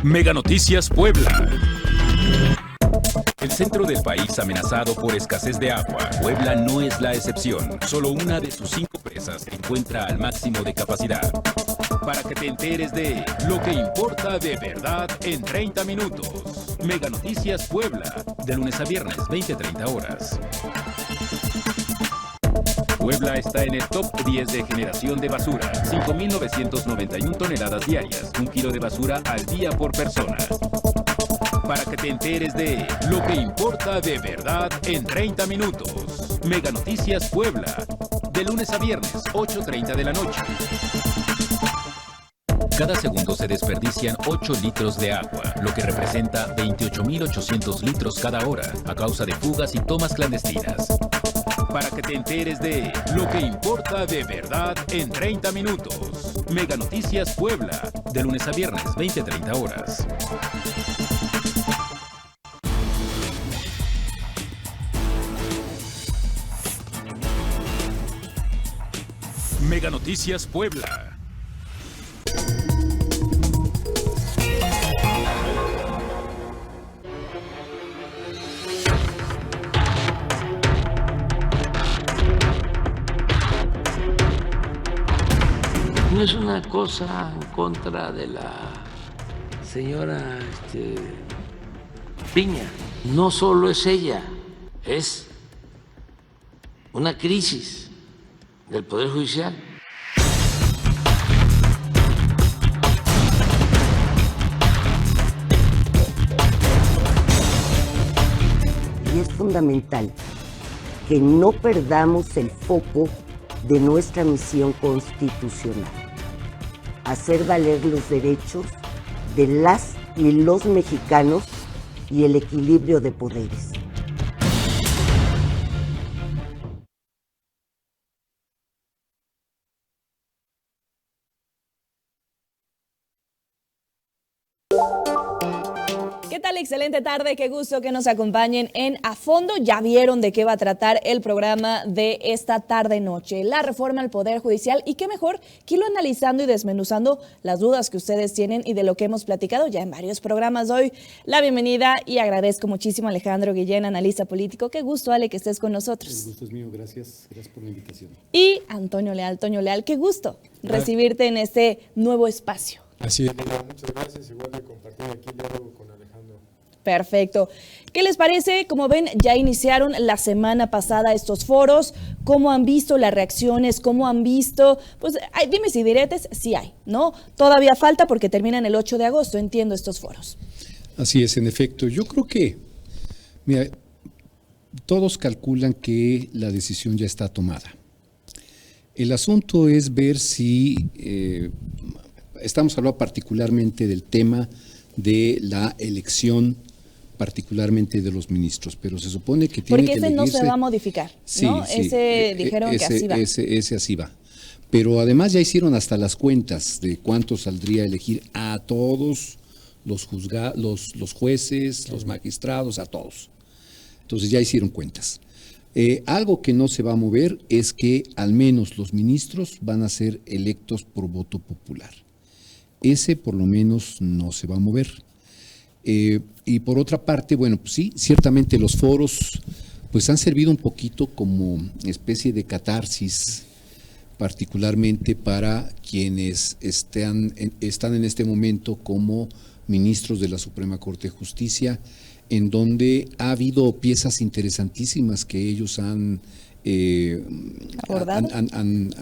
Mega Noticias Puebla. El centro del país amenazado por escasez de agua. Puebla no es la excepción. Solo una de sus 5 presas se encuentra al máximo de capacidad. Para que te enteres de lo que importa de verdad en 30 minutos. Mega Noticias Puebla. De lunes a viernes, 20-30 horas. Puebla está en el top 10 de generación de basura. 5.991 toneladas diarias. 1 kilo de basura al día por persona. Para que te enteres de lo que importa de verdad en 30 minutos. Mega Noticias Puebla. De lunes a viernes, 8:30 de la noche. Cada segundo se desperdician 8 litros de agua, lo que representa 28.800 litros cada hora, a causa de fugas y tomas clandestinas. Para que te enteres de lo que importa de verdad en 30 minutos. Mega Noticias Puebla. De lunes a viernes, 20-30 horas. Mega Noticias Puebla. No es una cosa en contra de la señora Piña. No solo es ella, es una crisis del Poder Judicial. Y es fundamental que no perdamos el foco de nuestra misión constitucional, hacer valer los derechos de las y los mexicanos y el equilibrio de poderes. ¿Qué tal? Excelente tarde, qué gusto que nos acompañen en A Fondo. Ya vieron de qué va a tratar el programa de esta tarde-noche, la reforma al Poder Judicial, y qué mejor que irlo analizando y desmenuzando las dudas que ustedes tienen y de lo que hemos platicado ya en varios programas. Doy la bienvenida y agradezco muchísimo a Alejandro Guillén, analista político. Qué gusto, Ale, que estés con nosotros. El gusto es mío, gracias por la invitación. Y Antonio Leal, qué gusto recibirte en este nuevo espacio. Así es, muchas gracias, igual de compartir aquí luego con Alejandro. Perfecto. ¿Qué les parece? Como ven, ya iniciaron la semana pasada estos foros. ¿Cómo han visto las reacciones? ¿Cómo han visto? Pues hay dimes y diretes, sí hay, ¿no? Todavía falta porque terminan el 8 de agosto, entiendo, estos foros. Así es, en efecto. Yo creo que, mira, todos calculan que la decisión ya está tomada. El asunto es ver si, estamos hablando particularmente del tema de la elección particularmente de los ministros, pero se supone que tiene que elegirse. Porque ese no se va a modificar, ¿no? Sí, ese dijeron que así va. Ese así va. Pero además ya hicieron hasta las cuentas de cuánto saldría a elegir a todos los jueces, los magistrados, a todos. Entonces ya hicieron cuentas. Algo que no se va a mover es que al menos los ministros van a ser electos por voto popular. Ese por lo menos no se va a mover. Y por otra parte, bueno, pues sí, ciertamente los foros pues han servido un poquito como especie de catarsis, particularmente para quienes están en este momento como ministros de la Suprema Corte de Justicia, en donde ha habido piezas interesantísimas que ellos han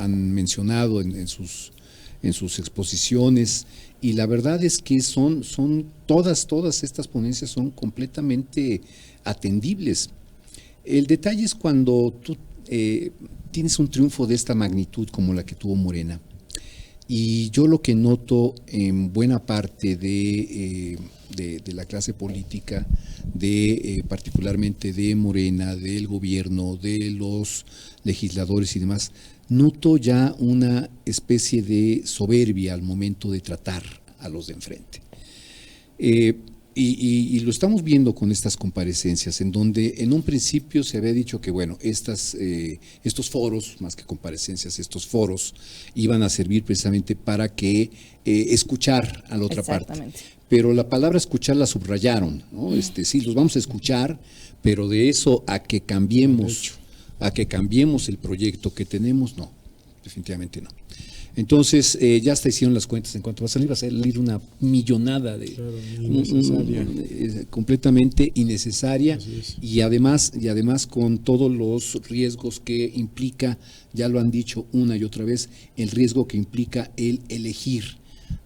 mencionado en sus exposiciones, y la verdad es que son todas estas ponencias son completamente atendibles. El detalle es cuando tú tienes un triunfo de esta magnitud como la que tuvo Morena, y yo lo que noto en buena parte de la clase política, particularmente de Morena, del gobierno, de los legisladores y demás, noto ya una especie de soberbia al momento de tratar a los de enfrente. y lo estamos viendo con estas comparecencias, en donde en un principio se había dicho que, bueno, estos foros, más que comparecencias, estos foros iban a servir precisamente para que escuchar a la otra parte. Pero la palabra escuchar la subrayaron, ¿no? Sí, los vamos a escuchar, pero de eso a que cambiemos el proyecto que tenemos, no, definitivamente no. Entonces, ya hasta hicieron las cuentas en cuanto va a salir una millonada completamente innecesaria y además con todos los riesgos que implica, ya lo han dicho una y otra vez, el riesgo que implica el elegir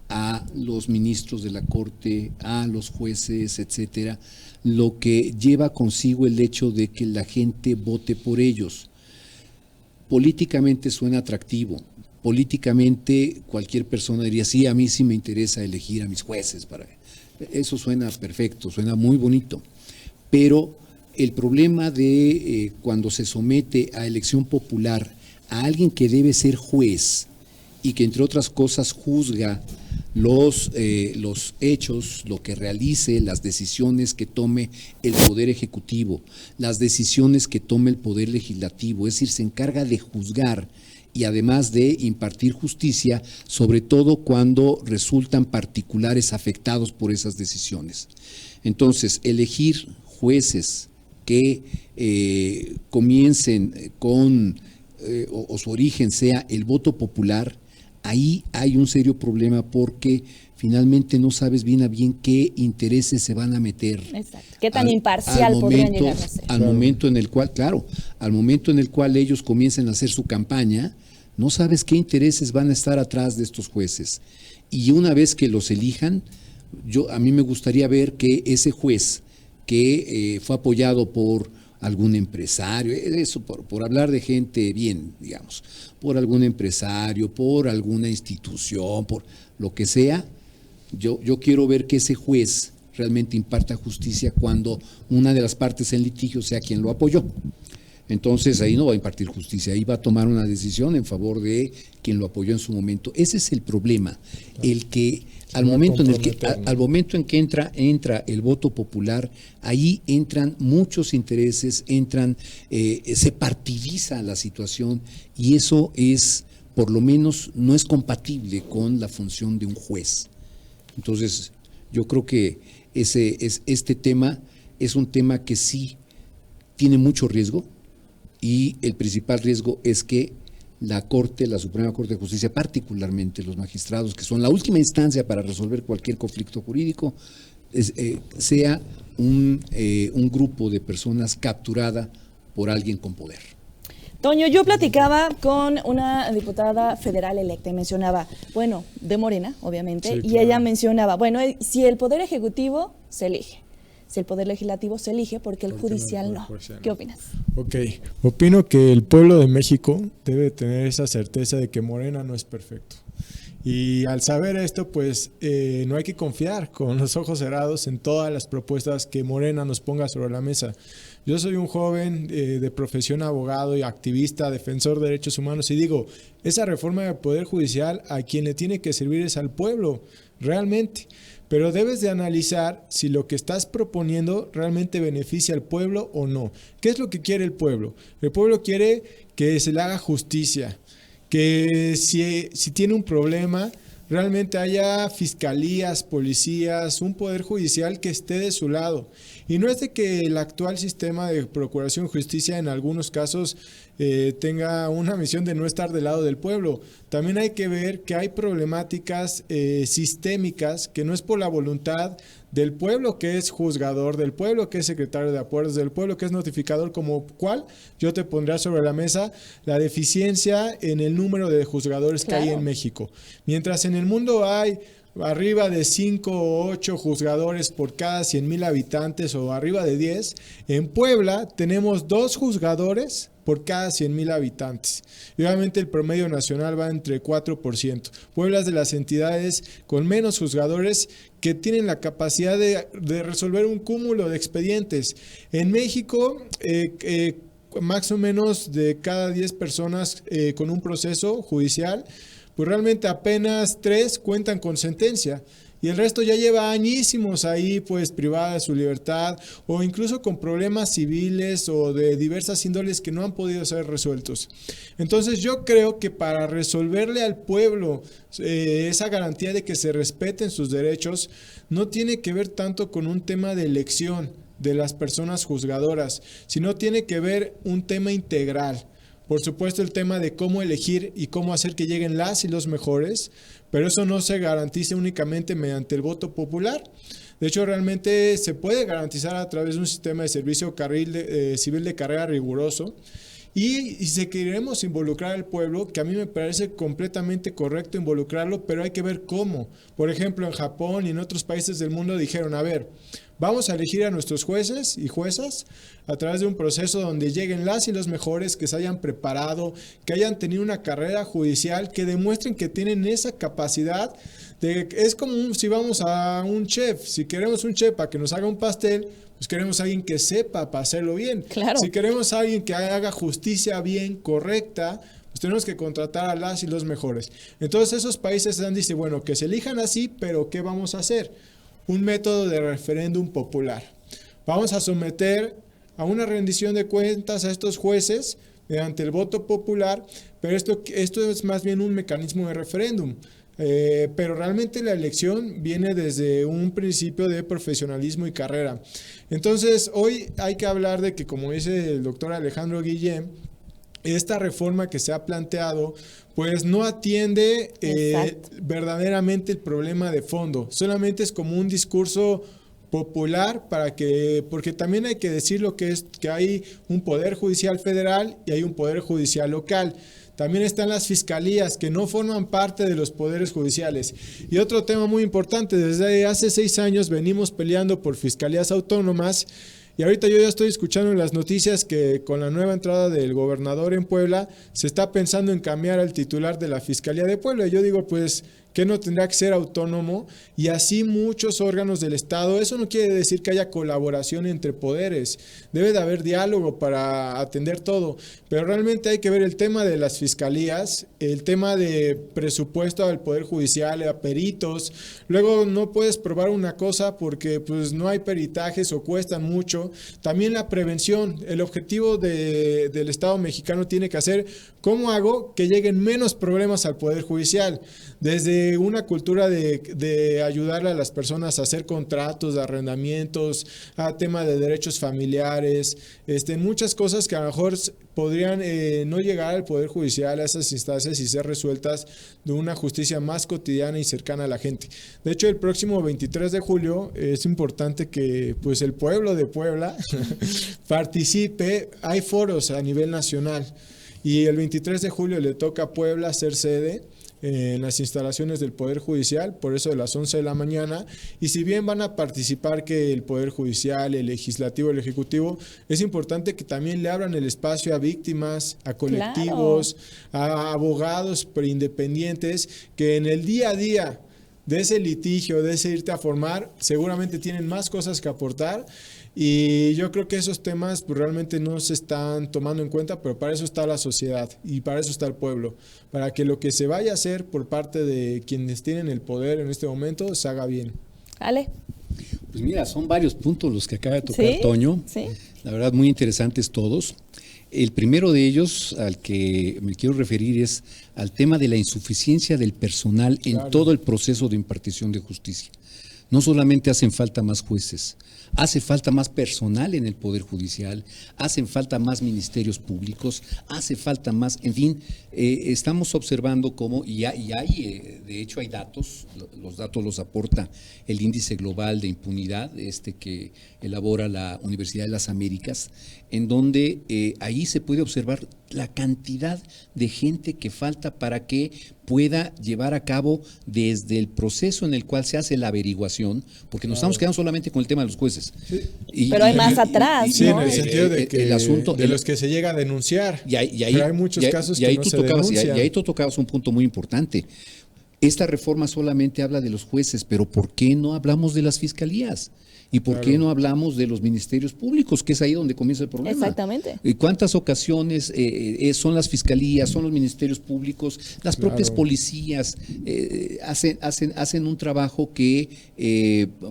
a los ministros de la Corte, a los jueces, etcétera, lo que lleva consigo el hecho de que la gente vote por ellos. Políticamente suena atractivo. Políticamente cualquier persona diría, sí, a mí sí me interesa elegir a mis jueces. Eso suena perfecto, suena muy bonito. Pero el problema de cuando se somete a elección popular a alguien que debe ser juez y que entre otras cosas juzga los hechos, lo que realice, las decisiones que tome el Poder Ejecutivo, las decisiones que tome el Poder Legislativo, es decir, se encarga de juzgar y además de impartir justicia, sobre todo cuando resultan particulares afectados por esas decisiones. Entonces, elegir jueces que comiencen con, o su origen sea el voto popular, ahí hay un serio problema porque finalmente no sabes bien a bien qué intereses se van a meter. Exacto. ¿Qué tan imparcial podrían llegar a ser? Al momento en el cual ellos comiencen a hacer su campaña, no sabes qué intereses van a estar atrás de estos jueces. Y una vez que los elijan, a mí me gustaría ver que ese juez que fue apoyado por algún empresario, eso por hablar de gente bien, digamos, por algún empresario, por alguna institución, por lo que sea, yo quiero ver que ese juez realmente imparta justicia cuando una de las partes en litigio sea quien lo apoyó. Entonces ahí no va a impartir justicia, ahí va a tomar una decisión en favor de quien lo apoyó en su momento. Ese es el problema, el que al momento en que entra el voto popular, ahí entran muchos intereses, se partidiza la situación y eso es, por lo menos, no es compatible con la función de un juez. Entonces, yo creo que este tema es un tema que sí tiene mucho riesgo. Y el principal riesgo es que la Suprema Corte de Justicia, particularmente los magistrados, que son la última instancia para resolver cualquier conflicto jurídico, sea un grupo de personas capturada por alguien con poder. Toño, yo platicaba con una diputada federal electa y mencionaba, bueno, de Morena, obviamente, sí, claro. Y ella mencionaba, bueno, si el Poder Ejecutivo se elige, si el Poder Legislativo se elige, porque el judicial no. ¿Qué opinas? Ok, opino que el pueblo de México debe tener esa certeza de que Morena no es perfecto. Y al saber esto, pues no hay que confiar con los ojos cerrados en todas las propuestas que Morena nos ponga sobre la mesa. Yo soy un joven de profesión abogado y activista, defensor de derechos humanos, y digo, esa reforma del Poder Judicial a quien le tiene que servir es al pueblo, realmente. Pero debes de analizar si lo que estás proponiendo realmente beneficia al pueblo o no. ¿Qué es lo que quiere el pueblo? El pueblo quiere que se le haga justicia, que si tiene un problema, realmente haya fiscalías, policías, un poder judicial que esté de su lado. Y no es de que el actual sistema de procuración de justicia en algunos casos tenga una misión de no estar del lado del pueblo. También hay que ver que hay problemáticas sistémicas que no es por la voluntad del pueblo que es juzgador, del pueblo que es secretario de acuerdos, del pueblo que es notificador, como cual yo te pondría sobre la mesa la deficiencia en el número de juzgadores que hay en México. Mientras en el mundo hay arriba de 5 o 8 juzgadores por cada 100,000 habitantes o arriba de 10, en Puebla tenemos 2 juzgadores por cada 100,000 habitantes. Y obviamente el promedio nacional va entre 4%. Puebla es de las entidades con menos juzgadores que tienen la capacidad de resolver un cúmulo de expedientes. En México, más o menos de cada 10 personas con un proceso judicial, pues realmente apenas 3 cuentan con sentencia. y el resto ya lleva añísimos ahí pues privada de su libertad o incluso con problemas civiles o de diversas índoles que no han podido ser resueltos. Entonces yo creo que para resolverle al pueblo esa garantía de que se respeten sus derechos no tiene que ver tanto con un tema de elección de las personas juzgadoras, sino tiene que ver un tema integral. Por supuesto, el tema de cómo elegir y cómo hacer que lleguen las y los mejores, pero eso no se garantiza únicamente mediante el voto popular. De hecho, realmente se puede garantizar a través de un sistema de servicio civil de carrera riguroso. Y si queremos involucrar al pueblo, que a mí me parece completamente correcto involucrarlo, pero hay que ver cómo. Por ejemplo, en Japón y en otros países del mundo dijeron, a ver, vamos a elegir a nuestros jueces y juezas a través de un proceso donde lleguen las y los mejores que se hayan preparado, que hayan tenido una carrera judicial, que demuestren que tienen esa capacidad. Es como si vamos a un chef, si queremos un chef para que nos haga un pastel, pues queremos a alguien que sepa para hacerlo bien. Claro. Si queremos a alguien que haga justicia bien, correcta, pues tenemos que contratar a las y los mejores. Entonces esos países han dicho, bueno, que se elijan así, pero ¿qué vamos a hacer? Un método de referéndum popular. Vamos a someter a una rendición de cuentas a estos jueces mediante el voto popular, pero esto es más bien un mecanismo de referéndum. Pero realmente la elección viene desde un principio de profesionalismo y carrera. Entonces, hoy hay que hablar de que, como dice el doctor Alejandro Guillén, esta reforma que se ha planteado, pues no atiende verdaderamente el problema de fondo. Solamente es como un discurso popular porque también hay que decir lo que es que hay un poder judicial federal y hay un poder judicial local. También están las fiscalías que no forman parte de los poderes judiciales. Y otro tema muy importante, desde hace 6 años venimos peleando por fiscalías autónomas y ahorita yo ya estoy escuchando en las noticias que con la nueva entrada del gobernador en Puebla se está pensando en cambiar al titular de la Fiscalía de Puebla. Y yo digo, pues, que no tendrá que ser autónomo y así muchos órganos del Estado. Eso no quiere decir que haya colaboración entre poderes. Debe de haber diálogo para atender todo. Pero realmente hay que ver el tema de las fiscalías, el tema de presupuesto al Poder Judicial, a peritos. Luego no puedes probar una cosa porque pues no hay peritajes o cuestan mucho. También la prevención. El objetivo del Estado mexicano tiene que hacer cómo hago que lleguen menos problemas al Poder Judicial. Desde una cultura de ayudarle a las personas a hacer contratos de arrendamientos, a tema de derechos familiares, muchas cosas que a lo mejor podrían no llegar al Poder Judicial, a esas instancias y ser resueltas de una justicia más cotidiana y cercana a la gente. De hecho, el próximo 23 de julio es importante que pues el pueblo de Puebla participe. Hay foros a nivel nacional y el 23 de julio le toca a Puebla ser sede en las instalaciones del Poder Judicial, por eso de las 11 de la mañana, y si bien van a participar que el Poder Judicial, el Legislativo, el Ejecutivo, es importante que también le abran el espacio a víctimas, a colectivos, a abogados preindependientes, que en el día a día de ese litigio, de ese irte a formar, seguramente tienen más cosas que aportar. Y yo creo que esos temas pues, realmente no se están tomando en cuenta, pero para eso está la sociedad y para eso está el pueblo, para que lo que se vaya a hacer por parte de quienes tienen el poder en este momento se haga bien. Ale. Pues mira, son varios puntos los que acaba de tocar Toño. Sí. La verdad, muy interesantes todos. El primero de ellos al que me quiero referir es al tema de la insuficiencia del personal en todo el proceso de impartición de justicia. No solamente hacen falta más jueces, hace falta más personal en el Poder Judicial, hacen falta más ministerios públicos, hace falta más, en fin, estamos observando cómo, de hecho hay datos, los datos los aporta el Índice Global de Impunidad, que elabora la Universidad de las Américas, en donde ahí se puede observar la cantidad de gente que falta para que pueda llevar a cabo desde el proceso en el cual se hace la averiguación, porque nos estamos quedando solamente con el tema de los jueces. Sí. Pero hay más atrás, sí, ¿no? en el sentido de que el asunto de los que se llega a denunciar. Pero hay muchos casos que no se denuncian. Y ahí tú tocabas un punto muy importante. esta reforma solamente habla de los jueces, pero ¿por qué no hablamos de las fiscalías? ¿Y por qué no hablamos de los ministerios públicos? Que es ahí donde comienza el problema. Exactamente. ¿Cuántas ocasiones son las fiscalías, son los ministerios públicos, las propias policías hacen un trabajo que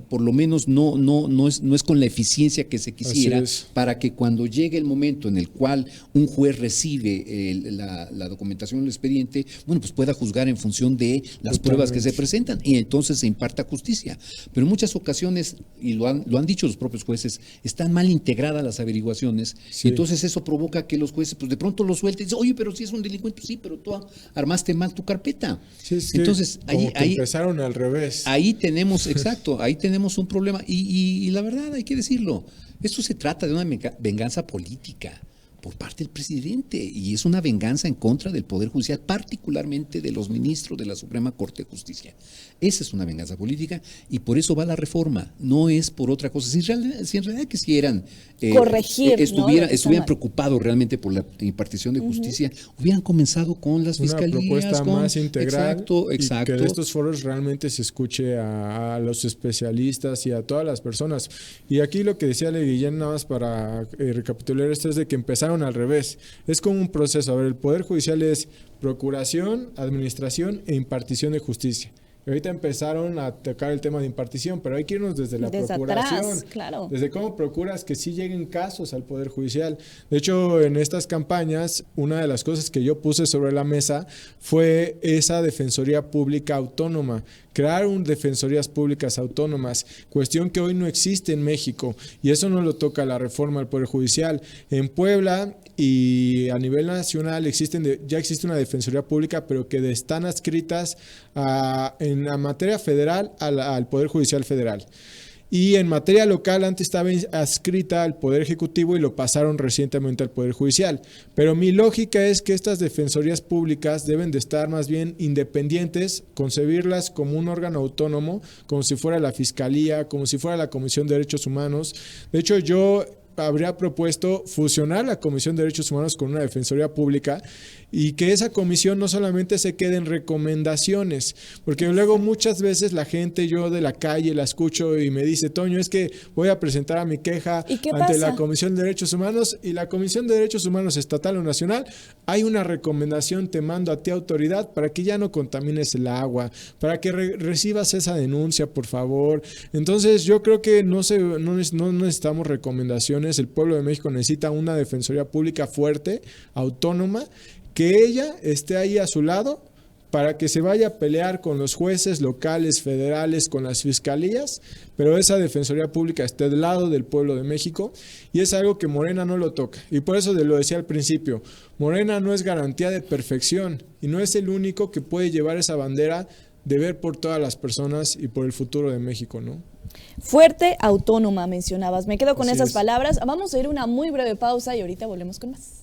por lo menos no es con la eficiencia que se quisiera, para que cuando llegue el momento en el cual un juez recibe la documentación del expediente, bueno, pues pueda juzgar en función de las pruebas que se presentan y entonces se imparta justicia. Pero en muchas ocasiones, y lo han dicho los propios jueces, están mal integradas las averiguaciones, y entonces eso provoca que los jueces pues de pronto lo suelten y dicen, oye, pero si es un delincuente, sí, pero tú armaste mal tu carpeta. Sí, es entonces ahí empezaron al revés. Ahí tenemos, exacto, ahí tenemos un problema, y la verdad hay que decirlo, esto se trata de una venganza política por parte del presidente, y es una venganza en contra del Poder Judicial, particularmente de los ministros de la Suprema Corte de Justicia. Esa es una venganza política, y por eso va la reforma, no es por otra cosa. Si en realidad quisieran corregir, estuvieran preocupados realmente por la impartición de justicia, hubieran comenzado con las fiscalías. Una propuesta más integral, exacto. Y que de estos foros realmente se escuche a los especialistas y a todas las personas. Y aquí lo que decía Guillén, nada más para recapitular esto, es de que empezaron al revés. Es como un proceso. A ver, el Poder Judicial es procuración, administración e impartición de justicia. Y ahorita empezaron a tocar el tema de impartición, pero hay que irnos desde la procuración. Atrás, claro. Desde cómo procuras que sí lleguen casos al Poder Judicial. De hecho, en estas campañas, una de las cosas que yo puse sobre la mesa fue esa Defensoría Pública Autónoma. Crear defensorías públicas autónomas, cuestión que hoy no existe en México, y eso no lo toca la reforma del Poder Judicial. En Puebla y a nivel nacional ya existe una defensoría pública, pero que están adscritas en la materia federal al Poder Judicial Federal. Y en materia local antes estaba adscrita al Poder Ejecutivo y lo pasaron recientemente al Poder Judicial. Pero mi lógica es que estas defensorías públicas deben de estar más bien independientes, concebirlas como un órgano autónomo, como si fuera la Fiscalía, como si fuera la Comisión de Derechos Humanos. De hecho, yo habría propuesto fusionar la Comisión de Derechos Humanos con una Defensoría Pública, y que esa comisión no solamente se quede en recomendaciones, porque luego muchas veces la gente, yo de la calle la escucho y me dice, Toño, es que voy a presentar a mi queja ante la Comisión de Derechos Humanos, y la Comisión de Derechos Humanos estatal o nacional, hay una recomendación, te mando a ti autoridad para que ya no contamines el agua, para que recibas esa denuncia, por favor. Entonces yo creo que no necesitamos recomendaciones. El pueblo de México necesita una defensoría pública fuerte, autónoma, que ella esté ahí a su lado para que se vaya a pelear con los jueces locales, federales, con las fiscalías, pero esa defensoría pública esté del lado del pueblo de México, y es algo que Morena no lo toca. Y por eso lo decía al principio, Morena no es garantía de perfección, y no es el único que puede llevar esa bandera de ver por todas las personas y por el futuro de México, ¿no? Fuerte, autónoma, mencionabas. Me quedo con esas palabras. Vamos a ir a una muy breve pausa y ahorita volvemos con más.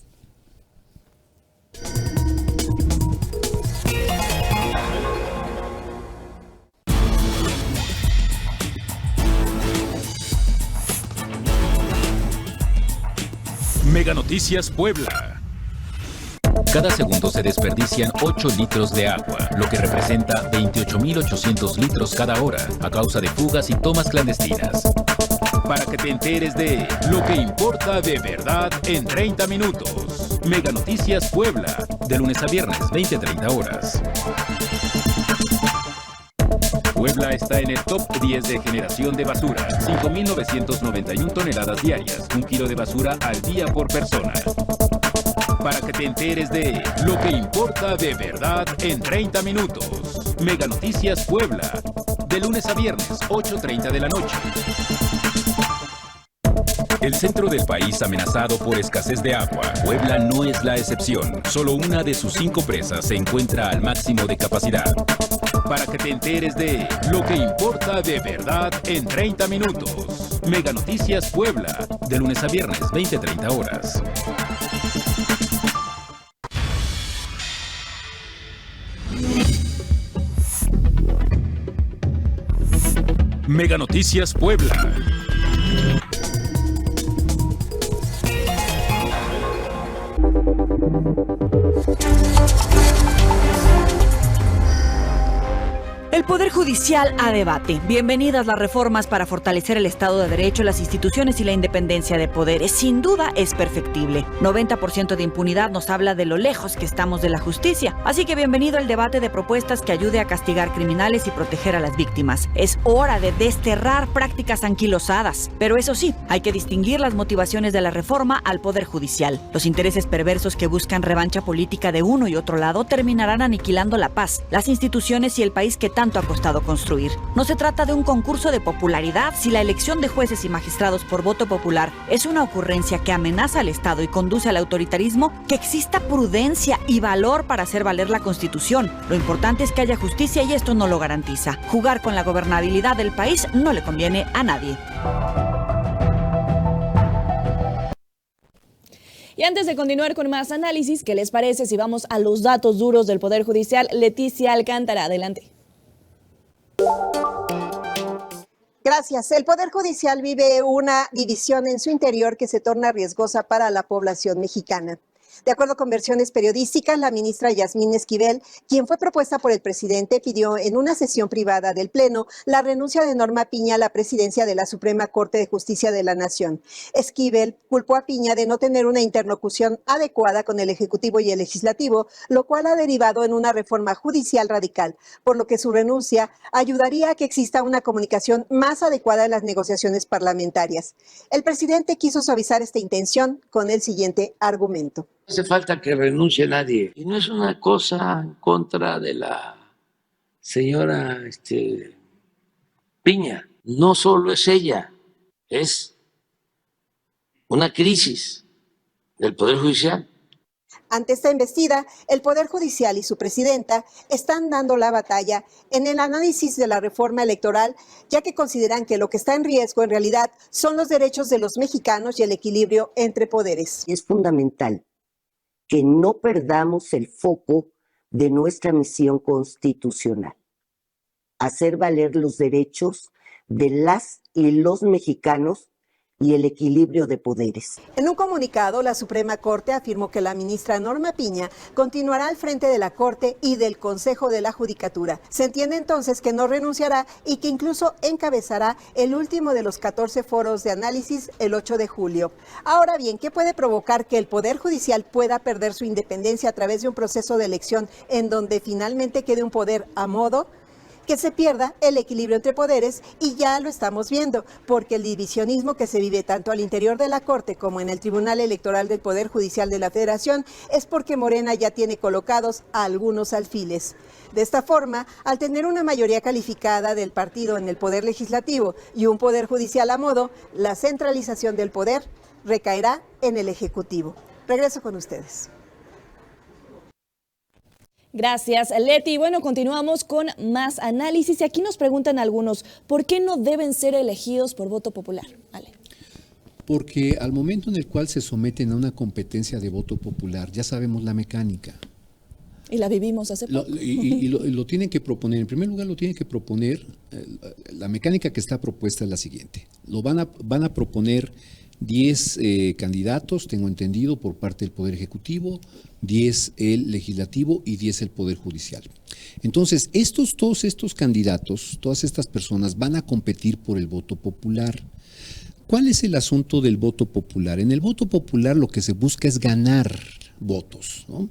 Mega Noticias Puebla. Cada segundo se desperdician 8 litros de agua, lo que representa 28.800 litros cada hora, a causa de fugas y tomas clandestinas. Para que te enteres de lo que importa de verdad en 30 minutos. Mega Noticias Puebla, de lunes a viernes, 20-30 horas. Puebla está en el top 10 de generación de basura, 5.991 toneladas diarias, 1 kilo de basura al día por persona. Para que te enteres de lo que importa de verdad en 30 minutos. Mega Noticias Puebla, de lunes a viernes, 8:30 de la noche. El centro del país amenazado por escasez de agua, Puebla no es la excepción. Solo una de sus 5 presas se encuentra al máximo de capacidad. Para que te enteres de lo que importa de verdad en 30 minutos. Mega Noticias Puebla, de lunes a viernes, 20-30 horas. Mega Noticias Puebla. El Poder Judicial a debate. Bienvenidas las reformas para fortalecer el Estado de Derecho, las instituciones y la independencia de poderes. Sin duda es perfectible. 90% de impunidad nos habla de lo lejos que estamos de la justicia. Así que bienvenido al debate de propuestas que ayude a castigar criminales y proteger a las víctimas. Es hora de desterrar prácticas anquilosadas. Pero eso sí, hay que distinguir las motivaciones de la reforma al Poder Judicial. Los intereses perversos que buscan revancha política de uno y otro lado terminarán aniquilando la paz, las instituciones y el país que tanto ha costado construir. No se trata de un concurso de popularidad. Si la elección de jueces y magistrados por voto popular es una ocurrencia que amenaza al Estado y conduce al autoritarismo, que exista prudencia y valor para hacer valer la Constitución. Lo importante es que haya justicia y esto no lo garantiza. Jugar con la gobernabilidad del país no le conviene a nadie. Y antes de continuar con más análisis, ¿qué les parece si vamos a los datos duros del Poder Judicial? Leticia Alcántara, adelante. Gracias. El Poder Judicial vive una división en su interior que se torna riesgosa para la población mexicana. De acuerdo con versiones periodísticas, la ministra Yasmín Esquivel, quien fue propuesta por el presidente, pidió en una sesión privada del Pleno la renuncia de Norma Piña a la presidencia de la Suprema Corte de Justicia de la Nación. Esquivel culpó a Piña de no tener una interlocución adecuada con el Ejecutivo y el Legislativo, lo cual ha derivado en una reforma judicial radical, por lo que su renuncia ayudaría a que exista una comunicación más adecuada en las negociaciones parlamentarias. El presidente quiso suavizar esta intención con el siguiente argumento. No hace falta que renuncie nadie. Y no es una cosa en contra de la señora Piña. No solo es ella, es una crisis del Poder Judicial. Ante esta embestida, el Poder Judicial y su presidenta están dando la batalla en el análisis de la reforma electoral, ya que consideran que lo que está en riesgo en realidad son los derechos de los mexicanos y el equilibrio entre poderes. Es fundamental que no perdamos el foco de nuestra misión constitucional, hacer valer los derechos de las y los mexicanos y el equilibrio de poderes. En un comunicado, la Suprema Corte afirmó que la ministra Norma Piña continuará al frente de la Corte y del Consejo de la Judicatura. Se entiende entonces que no renunciará y que incluso encabezará el último de los 14 foros de análisis el 8 de julio. Ahora bien, ¿qué puede provocar que el Poder Judicial pueda perder su independencia a través de un proceso de elección en donde finalmente quede un poder a modo? Que se pierda el equilibrio entre poderes, y ya lo estamos viendo, porque el divisionismo que se vive tanto al interior de la Corte como en el Tribunal Electoral del Poder Judicial de la Federación es porque Morena ya tiene colocados a algunos alfiles. De esta forma, al tener una mayoría calificada del partido en el Poder Legislativo y un Poder Judicial a modo, la centralización del poder recaerá en el Ejecutivo. Regreso con ustedes. Gracias, Leti. Bueno, continuamos con más análisis y aquí nos preguntan algunos, ¿por qué no deben ser elegidos por voto popular? Ale. Porque al momento en el cual se someten a una competencia de voto popular, ya sabemos la mecánica. Y la vivimos hace poco. Lo tienen que proponer, en primer lugar lo tienen que proponer, la mecánica que está propuesta es la siguiente, van a proponer 10 candidatos, tengo entendido, por parte del Poder Ejecutivo, 10 el Legislativo y 10 el Poder Judicial. Entonces, todos estos candidatos, todas estas personas van a competir por el voto popular. ¿Cuál es el asunto del voto popular? En el voto popular lo que se busca es ganar votos, ¿no?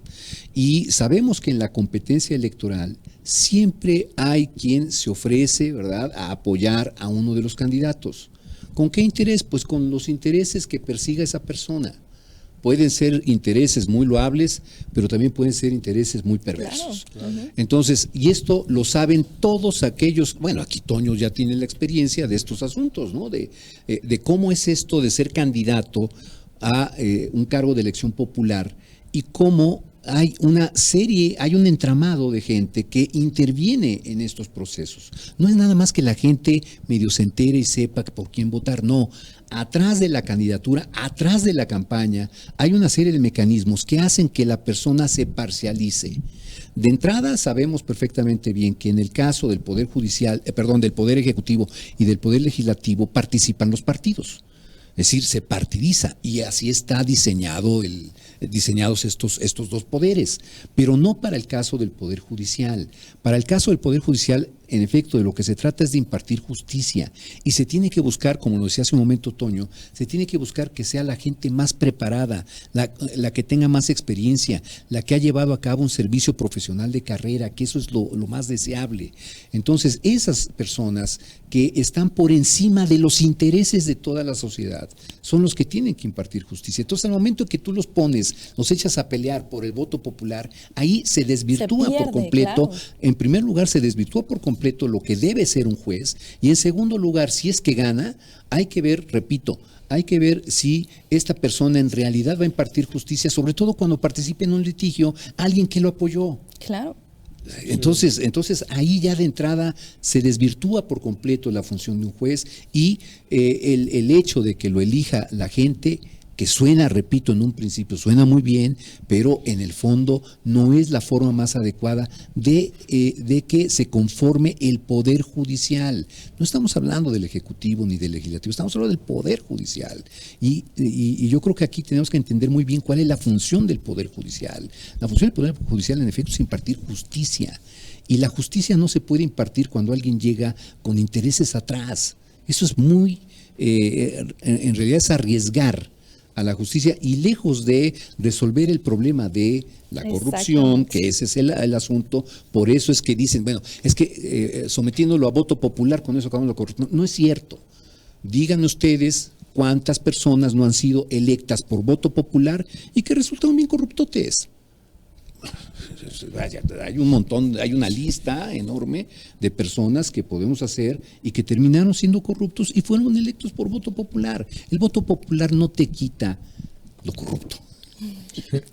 Y sabemos que en la competencia electoral siempre hay quien se ofrece, ¿verdad?, a apoyar a uno de los candidatos. ¿Con qué interés? Pues con los intereses que persiga esa persona. Pueden ser intereses muy loables, pero también pueden ser intereses muy perversos. Claro. Entonces, y esto lo saben todos aquellos, bueno, aquí Toño ya tiene la experiencia de estos asuntos, ¿no? De cómo es esto de ser candidato a un cargo de elección popular y cómo hay un entramado de gente que interviene en estos procesos. No es nada más que la gente medio se entere y sepa por quién votar, no. Atrás de la candidatura, atrás de la campaña, hay una serie de mecanismos que hacen que la persona se parcialice. De entrada, sabemos perfectamente bien que en el caso del Poder Judicial, del Poder Ejecutivo y del Poder Legislativo participan los partidos. Es decir, se partidiza y así está diseñados estos dos poderes, pero no para el caso del Poder Judicial. Para el caso del Poder Judicial, en efecto, de lo que se trata es de impartir justicia y se tiene que buscar, como lo decía hace un momento Toño, se tiene que buscar que sea la gente más preparada, la que tenga más experiencia, la que ha llevado a cabo un servicio profesional de carrera, que eso es lo más deseable. Entonces, esas personas que están por encima de los intereses de toda la sociedad son los que tienen que impartir justicia. Entonces, al momento que tú los pones, los echas a pelear por el voto popular, ahí se desvirtúa por completo. Claro. En primer lugar, se desvirtúa por completo lo que debe ser un juez, y en segundo lugar, si es que gana, hay que ver, repito, hay que ver si esta persona en realidad va a impartir justicia, sobre todo cuando participe en un litigio, alguien que lo apoyó. Claro. Entonces ahí ya de entrada se desvirtúa por completo la función de un juez, y el hecho de que lo elija la gente, que suena, repito, en un principio suena muy bien, pero en el fondo no es la forma más adecuada de que se conforme el Poder Judicial. No estamos hablando del Ejecutivo ni del Legislativo, estamos hablando del Poder Judicial. Y yo creo que aquí tenemos que entender muy bien cuál es la función del Poder Judicial. La función del Poder Judicial, en efecto, es impartir justicia. Y la justicia no se puede impartir cuando alguien llega con intereses atrás. Eso es muy, en realidad es arriesgar a la justicia, y lejos de resolver el problema de la corrupción, que ese es el asunto. Por eso es que dicen, bueno, es que sometiéndolo a voto popular, con eso acabamos la corrupción. No es cierto. Díganme ustedes cuántas personas no han sido electas por voto popular y que resultaron bien corruptotes. Hay un montón, hay una lista enorme de personas que podemos hacer y que terminaron siendo corruptos y fueron electos por voto popular. El voto popular no te quita lo corrupto.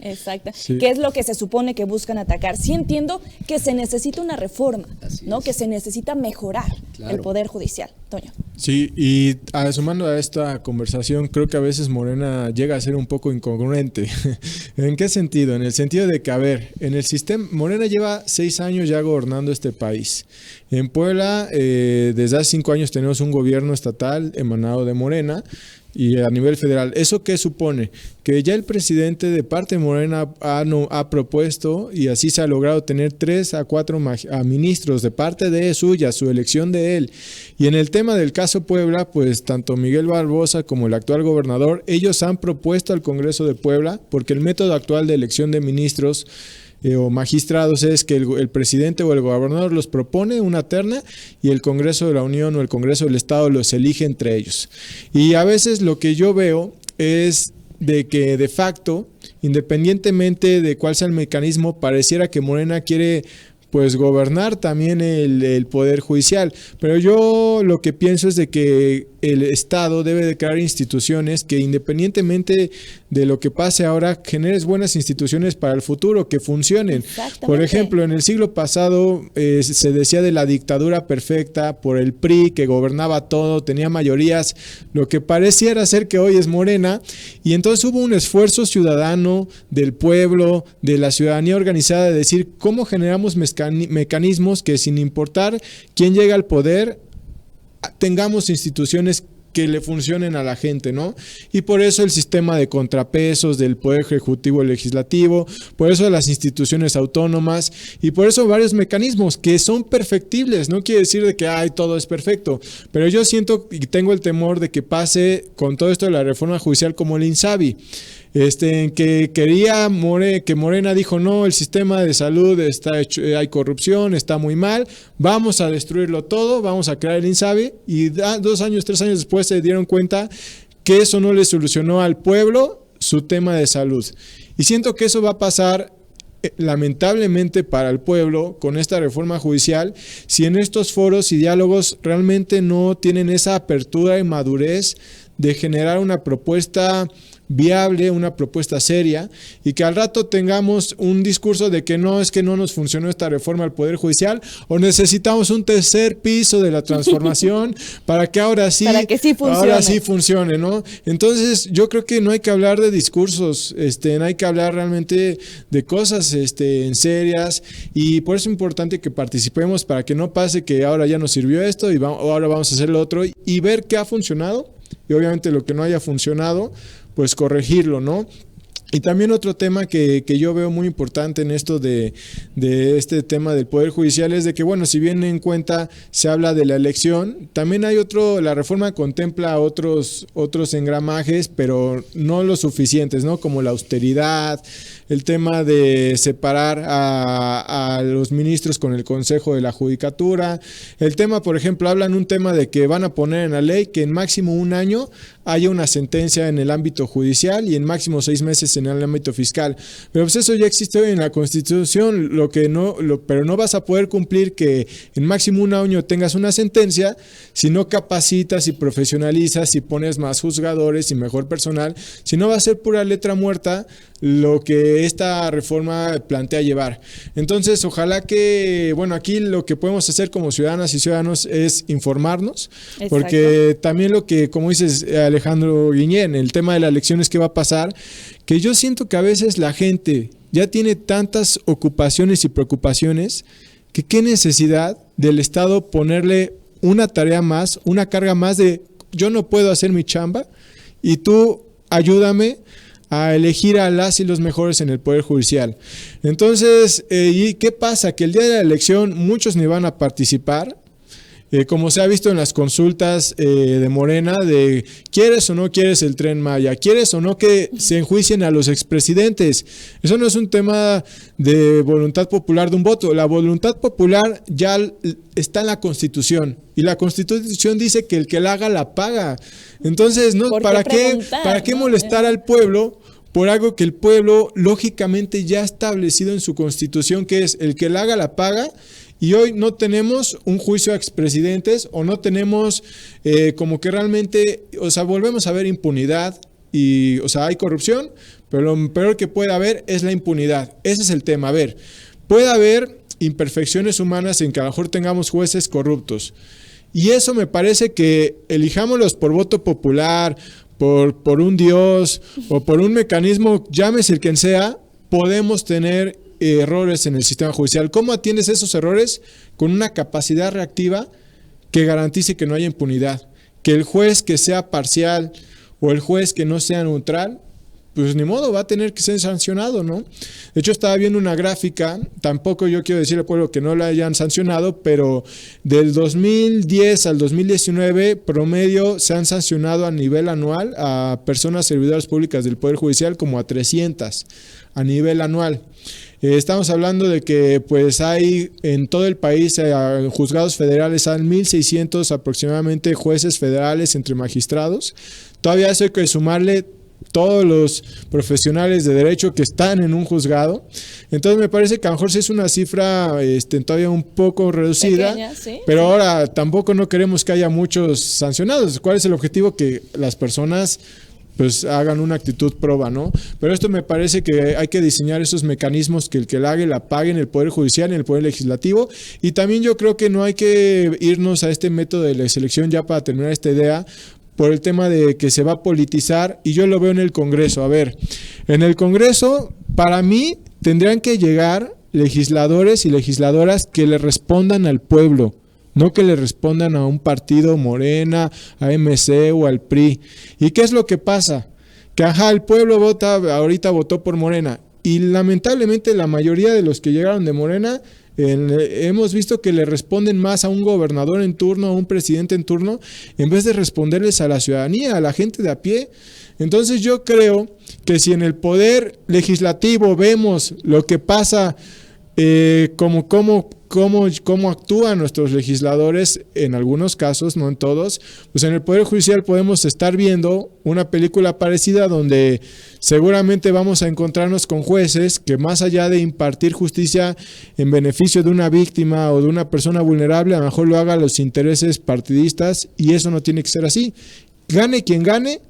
Exacto. Sí. ¿Qué es lo que se supone que buscan atacar? Sí entiendo que se necesita una reforma, ¿no? Que se necesita mejorar el Poder Judicial. Toño. Sí, y sumando a esta conversación, creo que a veces Morena llega a ser un poco incongruente. ¿En qué sentido? En el sentido de que, a ver, en el sistema, Morena lleva 6 años ya gobernando este país. En Puebla, desde hace 5 años tenemos un gobierno estatal emanado de Morena, y a nivel federal. ¿Eso qué supone? Que ya el presidente de parte de Morena ha propuesto, y así se ha logrado tener 3 a 4 ministros de parte de suya, su elección de él. Y en el tema del caso Puebla, pues tanto Miguel Barbosa como el actual gobernador, ellos han propuesto al Congreso de Puebla, porque el método actual de elección de ministros o magistrados es que el presidente o el gobernador los propone una terna y el Congreso de la Unión o el Congreso del Estado los elige entre ellos. Y a veces lo que yo veo es de que de facto, independientemente de cuál sea el mecanismo, pareciera que Morena quiere pues gobernar también el Poder Judicial. Pero yo lo que pienso es de que el Estado debe de crear instituciones que, independientemente de lo que pase ahora, generes buenas instituciones para el futuro, que funcionen. Por ejemplo, en el siglo pasado se decía de la dictadura perfecta por el PRI, que gobernaba todo, tenía mayorías, lo que pareciera ser que hoy es Morena, y entonces hubo un esfuerzo ciudadano del pueblo, de la ciudadanía organizada, de decir cómo generamos mecanismos que, sin importar quién llega al poder, tengamos instituciones que le funcionen a la gente, ¿no? Y por eso el sistema de contrapesos del Poder Ejecutivo y Legislativo, por eso las instituciones autónomas, y por eso varios mecanismos que son perfectibles. No quiere decir de que todo es perfecto, pero yo siento y tengo el temor de que pase con todo esto de la reforma judicial como el INSABI, que quería que Morena dijo no, el sistema de salud está hecho, hay corrupción, está muy mal, vamos a destruirlo todo, vamos a crear el INSABI, y 2 años, 3 años después se dieron cuenta que eso no le solucionó al pueblo su tema de salud. Y siento que eso va a pasar lamentablemente para el pueblo con esta reforma judicial, si en estos foros y diálogos realmente no tienen esa apertura y madurez de generar una propuesta viable, una propuesta seria, y que al rato tengamos un discurso de que no, es que no nos funcionó esta reforma al Poder Judicial, o necesitamos un tercer piso de la transformación para que ahora sí funcione, ¿no? Entonces yo creo que no hay que hablar de discursos, no hay que hablar realmente de cosas en serias, y por eso es importante que participemos para que no pase que ahora ya nos sirvió esto y ahora vamos a hacer lo otro, y ver qué ha funcionado, y obviamente lo que no haya funcionado, pues corregirlo, ¿no? Y también otro tema que yo veo muy importante en esto de este tema del Poder Judicial es de que, bueno, si bien en cuenta se habla de la elección, también hay la reforma contempla otros engramajes, pero no los suficientes, ¿no? Como la austeridad, el tema de separar a los ministros con el Consejo de la Judicatura, el tema, por ejemplo, hablan un tema de que van a poner en la ley que en máximo 1 año haya una sentencia en el ámbito judicial y en máximo 6 meses en el ámbito fiscal. Pero pues eso ya existe hoy en la Constitución, pero no vas a poder cumplir que en máximo 1 año tengas una sentencia si no capacitas y profesionalizas y pones más juzgadores y mejor personal, si no va a ser pura letra muerta lo que esta reforma plantea llevar. Entonces, ojalá que, bueno, aquí lo que podemos hacer como ciudadanas y ciudadanos es informarnos. Exacto. Porque también lo que, como dices, Alejandro Guiñén, el tema de las elecciones que va a pasar, que yo siento que a veces la gente ya tiene tantas ocupaciones y preocupaciones que qué necesidad del Estado ponerle una tarea más, una carga más de yo no puedo hacer mi chamba y tú ayúdame a elegir a las y los mejores en el Poder Judicial. Entonces, ¿y qué pasa? Que el día de la elección muchos ni van a participar, como se ha visto en las consultas de Morena, de ¿quieres o no quieres el Tren Maya? ¿Quieres o no que se enjuicien a los expresidentes? Eso no es un tema de voluntad popular de un voto. La voluntad popular ya está en la Constitución. Y la Constitución dice que el que la haga, la paga. Entonces, ¿no? ¿Para qué molestar al pueblo por algo que el pueblo lógicamente ya ha establecido en su Constitución, que es el que la haga, la paga? Y hoy no tenemos un juicio a expresidentes o no tenemos como que realmente, o sea, volvemos a ver impunidad y, o sea, hay corrupción, pero lo peor que puede haber es la impunidad. Ese es el tema. A ver, puede haber imperfecciones humanas en que a lo mejor tengamos jueces corruptos. Y eso me parece que elijámoslos por voto popular, por un dios o por un mecanismo, llámese el quien sea, podemos tener errores en el sistema judicial. ¿Cómo atiendes esos errores? Con una capacidad reactiva que garantice que no haya impunidad. Que el juez que sea parcial o el juez que no sea neutral, pues ni modo, va a tener que ser sancionado, ¿no? De hecho, estaba viendo una gráfica, tampoco yo quiero decirle al pueblo que no la hayan sancionado, pero del 2010 al 2019, promedio se han sancionado a nivel anual a personas servidoras públicas del Poder Judicial como a 300 a nivel anual. Estamos hablando de que pues hay en todo el país, en juzgados federales, hay 1,600 aproximadamente jueces federales entre magistrados. Todavía eso hay que sumarle todos los profesionales de derecho que están en un juzgado. Entonces me parece que a lo mejor sí es una cifra todavía un poco reducida, pequeña, ¿sí? Pero sí. Ahora tampoco no queremos que haya muchos sancionados. ¿Cuál es el objetivo? Que las personas pues hagan una actitud proba, ¿no? Pero esto me parece que hay que diseñar esos mecanismos que el que la haga la pague en el Poder Judicial y en el Poder Legislativo. Y también yo creo que no hay que irnos a este método de la selección, ya para terminar esta idea, por el tema de que se va a politizar, y yo lo veo en el Congreso. A ver, en el Congreso, para mí, tendrían que llegar legisladores y legisladoras que le respondan al pueblo, no que le respondan a un partido, Morena, a MC o al PRI. ¿Y qué es lo que pasa? Que el pueblo ahorita votó por Morena, y lamentablemente la mayoría de los que llegaron de Morena, hemos visto que le responden más a un gobernador en turno, a un presidente en turno, en vez de responderles a la ciudadanía, a la gente de a pie. Entonces yo creo que si en el Poder Legislativo vemos lo que pasa, cómo actúan nuestros legisladores en algunos casos, no en todos, pues en el Poder Judicial podemos estar viendo una película parecida donde seguramente vamos a encontrarnos con jueces que, más allá de impartir justicia en beneficio de una víctima o de una persona vulnerable, a lo mejor lo haga a los intereses partidistas, y eso no tiene que ser así. Gane quien gane,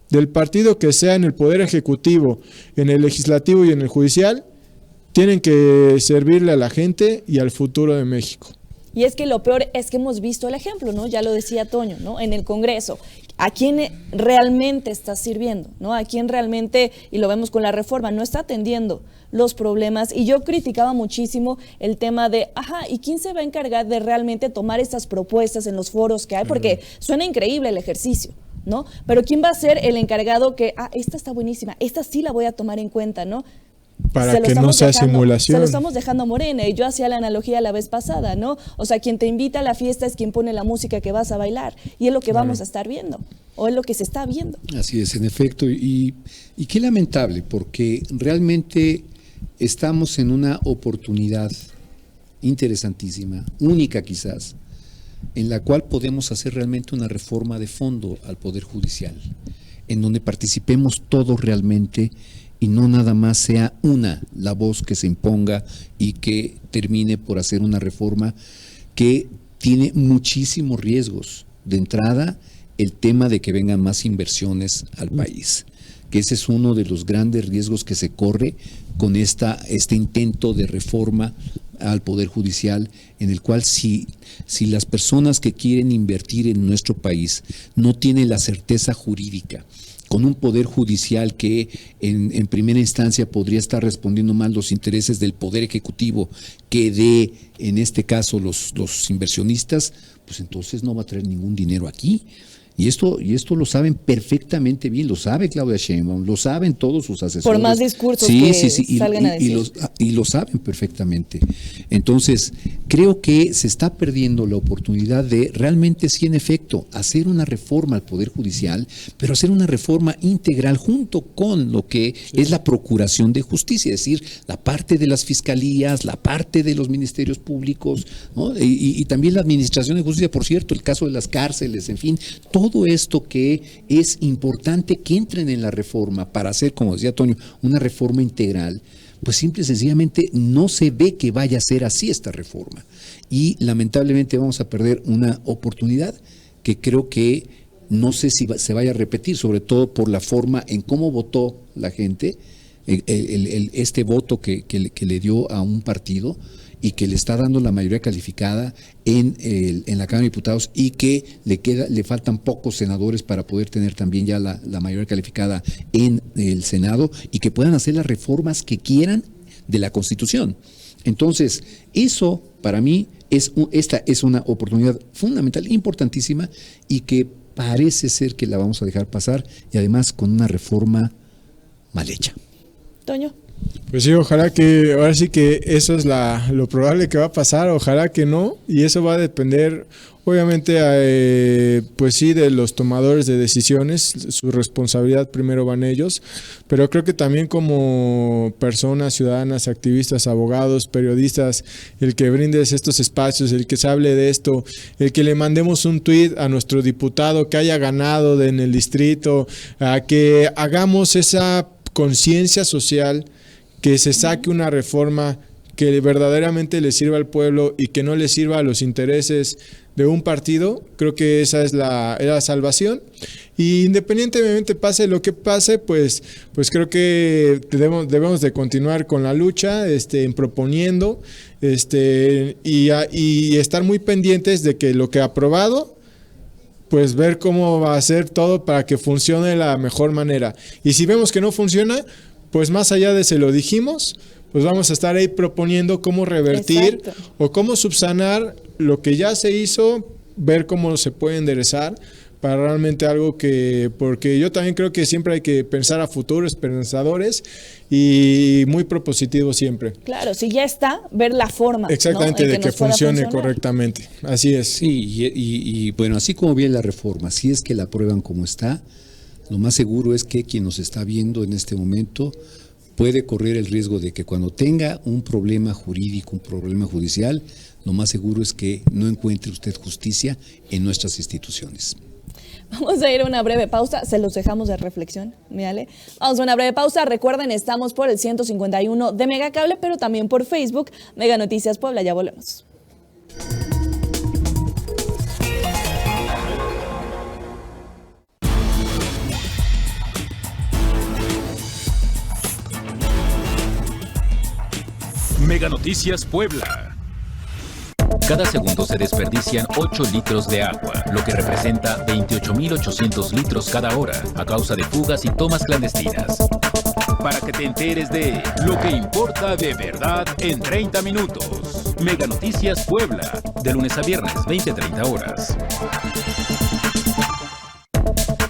del partido que sea, en el Poder Ejecutivo, en el Legislativo y en el Judicial, tienen que servirle a la gente y al futuro de México. Y es que lo peor es que hemos visto el ejemplo, ¿no? Ya lo decía Toño, ¿no? En el Congreso, ¿a quién realmente está sirviendo? ¿No? ¿A quién realmente, y lo vemos con la reforma, no está atendiendo los problemas? Y yo criticaba muchísimo el tema de, ¿y quién se va a encargar de realmente tomar estas propuestas en los foros que hay? Porque suena increíble el ejercicio, ¿no? Pero ¿quién va a ser el encargado que, esta está buenísima, esta sí la voy a tomar en cuenta, ¿no? Para que no sea simulación. Se lo estamos dejando a Morena, y yo hacía la analogía la vez pasada, ¿no? O sea, quien te invita a la fiesta es quien pone la música que vas a bailar, y es lo que vamos a estar viendo, o es lo que se está viendo. Así es, en efecto, y qué lamentable, porque realmente estamos en una oportunidad interesantísima, única quizás, en la cual podemos hacer realmente una reforma de fondo al Poder Judicial, en donde participemos todos realmente y no nada más sea una la voz que se imponga y que termine por hacer una reforma que tiene muchísimos riesgos. De entrada, el tema de que vengan más inversiones al país, que ese es uno de los grandes riesgos que se corre con este intento de reforma al Poder Judicial, en el cual si las personas que quieren invertir en nuestro país no tienen la certeza jurídica, con un Poder Judicial que en primera instancia podría estar respondiendo más los intereses del Poder Ejecutivo que de, en este caso, los inversionistas, pues entonces no va a traer ningún dinero aquí. Y esto lo saben perfectamente bien, lo sabe Claudia Sheinbaum, lo saben todos sus asesores. Por más discursos salgan a decir. Y lo saben perfectamente. Entonces, creo que se está perdiendo la oportunidad de realmente, sí, en efecto, hacer una reforma al Poder Judicial, pero hacer una reforma integral junto con lo que es la Procuración de Justicia, es decir, la parte de las fiscalías, la parte de los ministerios públicos, ¿no? Y también la Administración de Justicia, por cierto, el caso de las cárceles, en fin, todo esto que es importante que entren en la reforma para hacer, como decía Toño, una reforma integral, pues simple y sencillamente no se ve que vaya a ser así esta reforma. Y lamentablemente vamos a perder una oportunidad que creo que no sé si se vaya a repetir, sobre todo por la forma en cómo votó la gente, este voto que le dio a un partido y que le está dando la mayoría calificada en la Cámara de Diputados, y que le faltan pocos senadores para poder tener también ya la mayoría calificada en el Senado, y que puedan hacer las reformas que quieran de la Constitución. Entonces, eso para mí esta es una oportunidad fundamental, importantísima, y que parece ser que la vamos a dejar pasar, y además con una reforma mal hecha. Toño. Pues sí, ojalá que, ahora sí que eso es lo probable que va a pasar, ojalá que no, y eso va a depender obviamente pues sí, de los tomadores de decisiones. Su responsabilidad primero van ellos, pero creo que también como personas, ciudadanas, activistas, abogados, periodistas, el que brindes estos espacios, el que se hable de esto, el que le mandemos un tuit a nuestro diputado que haya ganado en el distrito, a que hagamos esa conciencia social, que se saque una reforma que verdaderamente le sirva al pueblo y que no le sirva a los intereses de un partido. Creo que esa es la salvación. Y independientemente pase lo que pase, pues creo que debemos de continuar con la lucha, proponiendo, y estar muy pendientes de que lo que ha aprobado, pues ver cómo va a ser todo para que funcione de la mejor manera. Y si vemos que no funciona, pues más allá de se lo dijimos, pues vamos a estar ahí proponiendo cómo revertir. Exacto. O cómo subsanar lo que ya se hizo, ver cómo se puede enderezar para realmente algo porque yo también creo que siempre hay que pensar a futuro, esperanzadores y muy propositivos siempre. Claro, si ya está, ver la forma. Exactamente, ¿no? De que funcione correctamente. Así es. Sí, y bueno, así como viene la reforma, si es que la aprueban como está, lo más seguro es que quien nos está viendo en este momento puede correr el riesgo de que cuando tenga un problema jurídico, un problema judicial, lo más seguro es que no encuentre usted justicia en nuestras instituciones. Vamos a ir a una breve pausa, se los dejamos de reflexión, ¿vale? Vamos a una breve pausa, recuerden, estamos por el 151 de Megacable, pero también por Facebook, Mega Noticias Puebla, ya volvemos. Mega Noticias Puebla. Cada segundo se desperdician 8 litros de agua, lo que representa 28.800 litros cada hora, a causa de fugas y tomas clandestinas. Para que te enteres de lo que importa de verdad en 30 minutos. Mega Noticias Puebla, de lunes a viernes, 20-30 horas.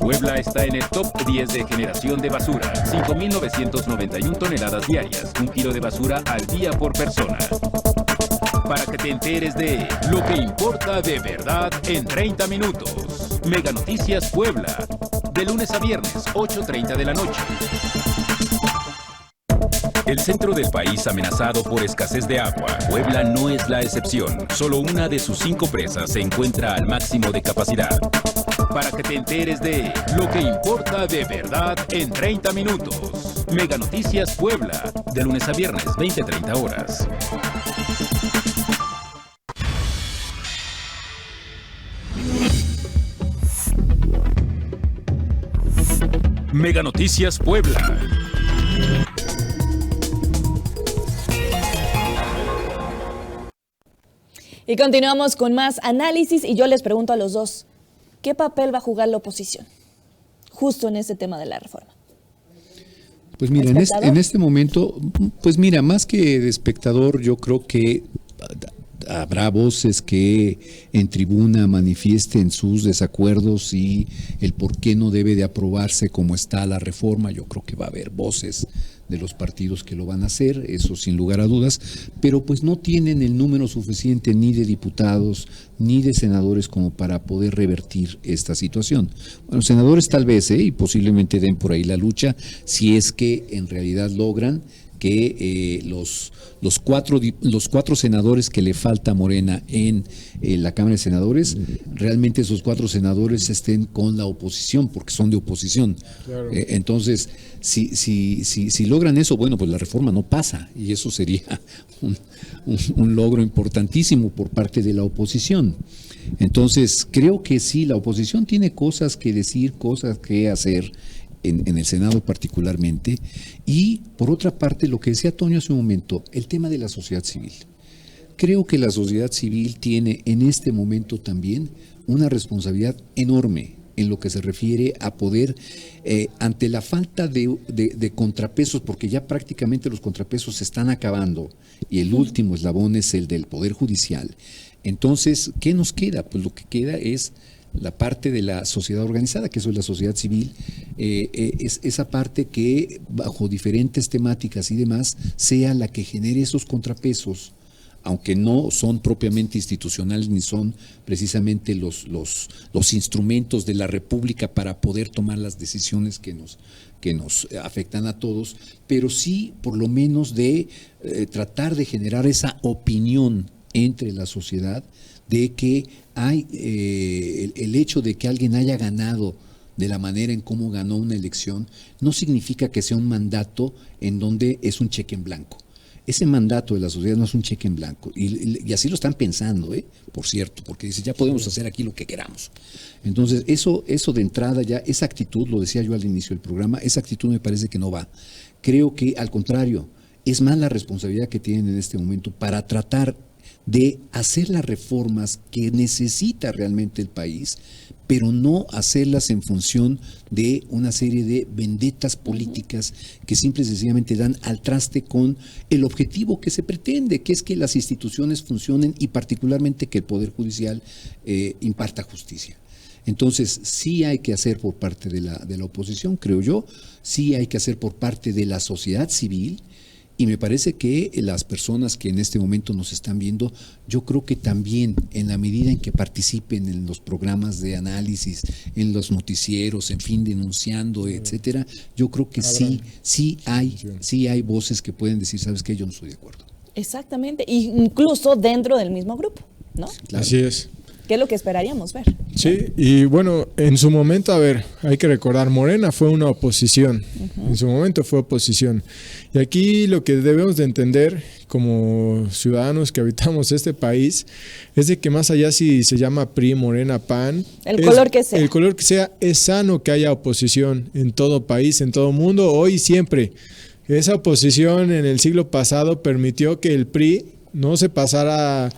Puebla está en el top 10 de generación de basura. 5.991 toneladas diarias, 1 kilo de basura al día por persona. Para que te enteres de lo que importa de verdad en 30 minutos. Mega Noticias Puebla. De lunes a viernes, 8:30 de la noche. El centro del país amenazado por escasez de agua. Puebla no es la excepción. Solo una de sus 5 presas se encuentra al máximo de capacidad. Para que te enteres de lo que importa de verdad en 30 minutos. Mega Noticias Puebla. De lunes a viernes, 20-30 horas. Mega Noticias Puebla. Y continuamos con más análisis y yo les pregunto a los dos, ¿qué papel va a jugar la oposición justo en este tema de la reforma? Pues mira, en este momento, pues mira, más que de espectador, yo creo que habrá voces que en tribuna manifiesten sus desacuerdos y el por qué no debe de aprobarse como está la reforma. Yo creo que va a haber voces de los partidos que lo van a hacer, eso sin lugar a dudas, pero pues no tienen el número suficiente ni de diputados ni de senadores como para poder revertir esta situación. Bueno, senadores tal vez, y posiblemente den por ahí la lucha, si es que en realidad logran que los cuatro senadores que le falta a Morena en la Cámara de Senadores, realmente esos 4 senadores estén con la oposición, porque son de oposición. Claro. Entonces, si logran eso, bueno, pues la reforma no pasa, y eso sería un logro importantísimo por parte de la oposición. Entonces, creo que sí, la oposición tiene cosas que decir, cosas que hacer, en el Senado particularmente, y por otra parte, lo que decía Toño hace un momento, el tema de la sociedad civil. Creo que la sociedad civil tiene en este momento también una responsabilidad enorme en lo que se refiere a poder, ante la falta de contrapesos, porque ya prácticamente los contrapesos se están acabando, y el último eslabón es el del Poder Judicial. Entonces, ¿qué nos queda? Pues lo que queda es la parte de la sociedad organizada, que eso es la sociedad civil, es esa parte que bajo diferentes temáticas y demás sea la que genere esos contrapesos, aunque no son propiamente institucionales ni son precisamente los instrumentos de la República para poder tomar las decisiones que nos afectan a todos, pero sí por lo menos de tratar de generar esa opinión entre la sociedad de que hay el hecho de que alguien haya ganado de la manera en cómo ganó una elección no significa que sea un mandato en donde es un cheque en blanco. Ese mandato de la sociedad no es un cheque en blanco, y así lo están pensando, por cierto, porque dice, ya podemos hacer aquí lo que queramos. Entonces, eso de entrada ya, esa actitud, lo decía yo al inicio del programa, esa actitud me parece que no va. Creo que, al contrario, es más la responsabilidad que tienen en este momento para tratar de hacer las reformas que necesita realmente el país, pero no hacerlas en función de una serie de vendetas políticas que simple y sencillamente dan al traste con el objetivo que se pretende, que es que las instituciones funcionen y particularmente que el Poder Judicial imparta justicia. Entonces, sí hay que hacer por parte de la oposición, creo yo, sí hay que hacer por parte de la sociedad civil. Y me parece que las personas que en este momento nos están viendo, yo creo que también en la medida en que participen en los programas de análisis, en los noticieros, en fin, denunciando, etcétera, yo creo que sí hay voces que pueden decir, ¿sabes qué? Yo no estoy de acuerdo. Exactamente, incluso dentro del mismo grupo, ¿no? Claro. Así es. ¿Qué es lo que esperaríamos ver? Sí, y bueno, en su momento, a ver, hay que recordar, Morena fue una oposición, en su momento fue oposición. Y aquí lo que debemos de entender como ciudadanos que habitamos este país es de que más allá si se llama PRI, Morena, PAN, el color que sea. El color que sea, es sano que haya oposición en todo país, en todo mundo, hoy y siempre. Esa oposición en el siglo pasado permitió que el PRI no se pasara,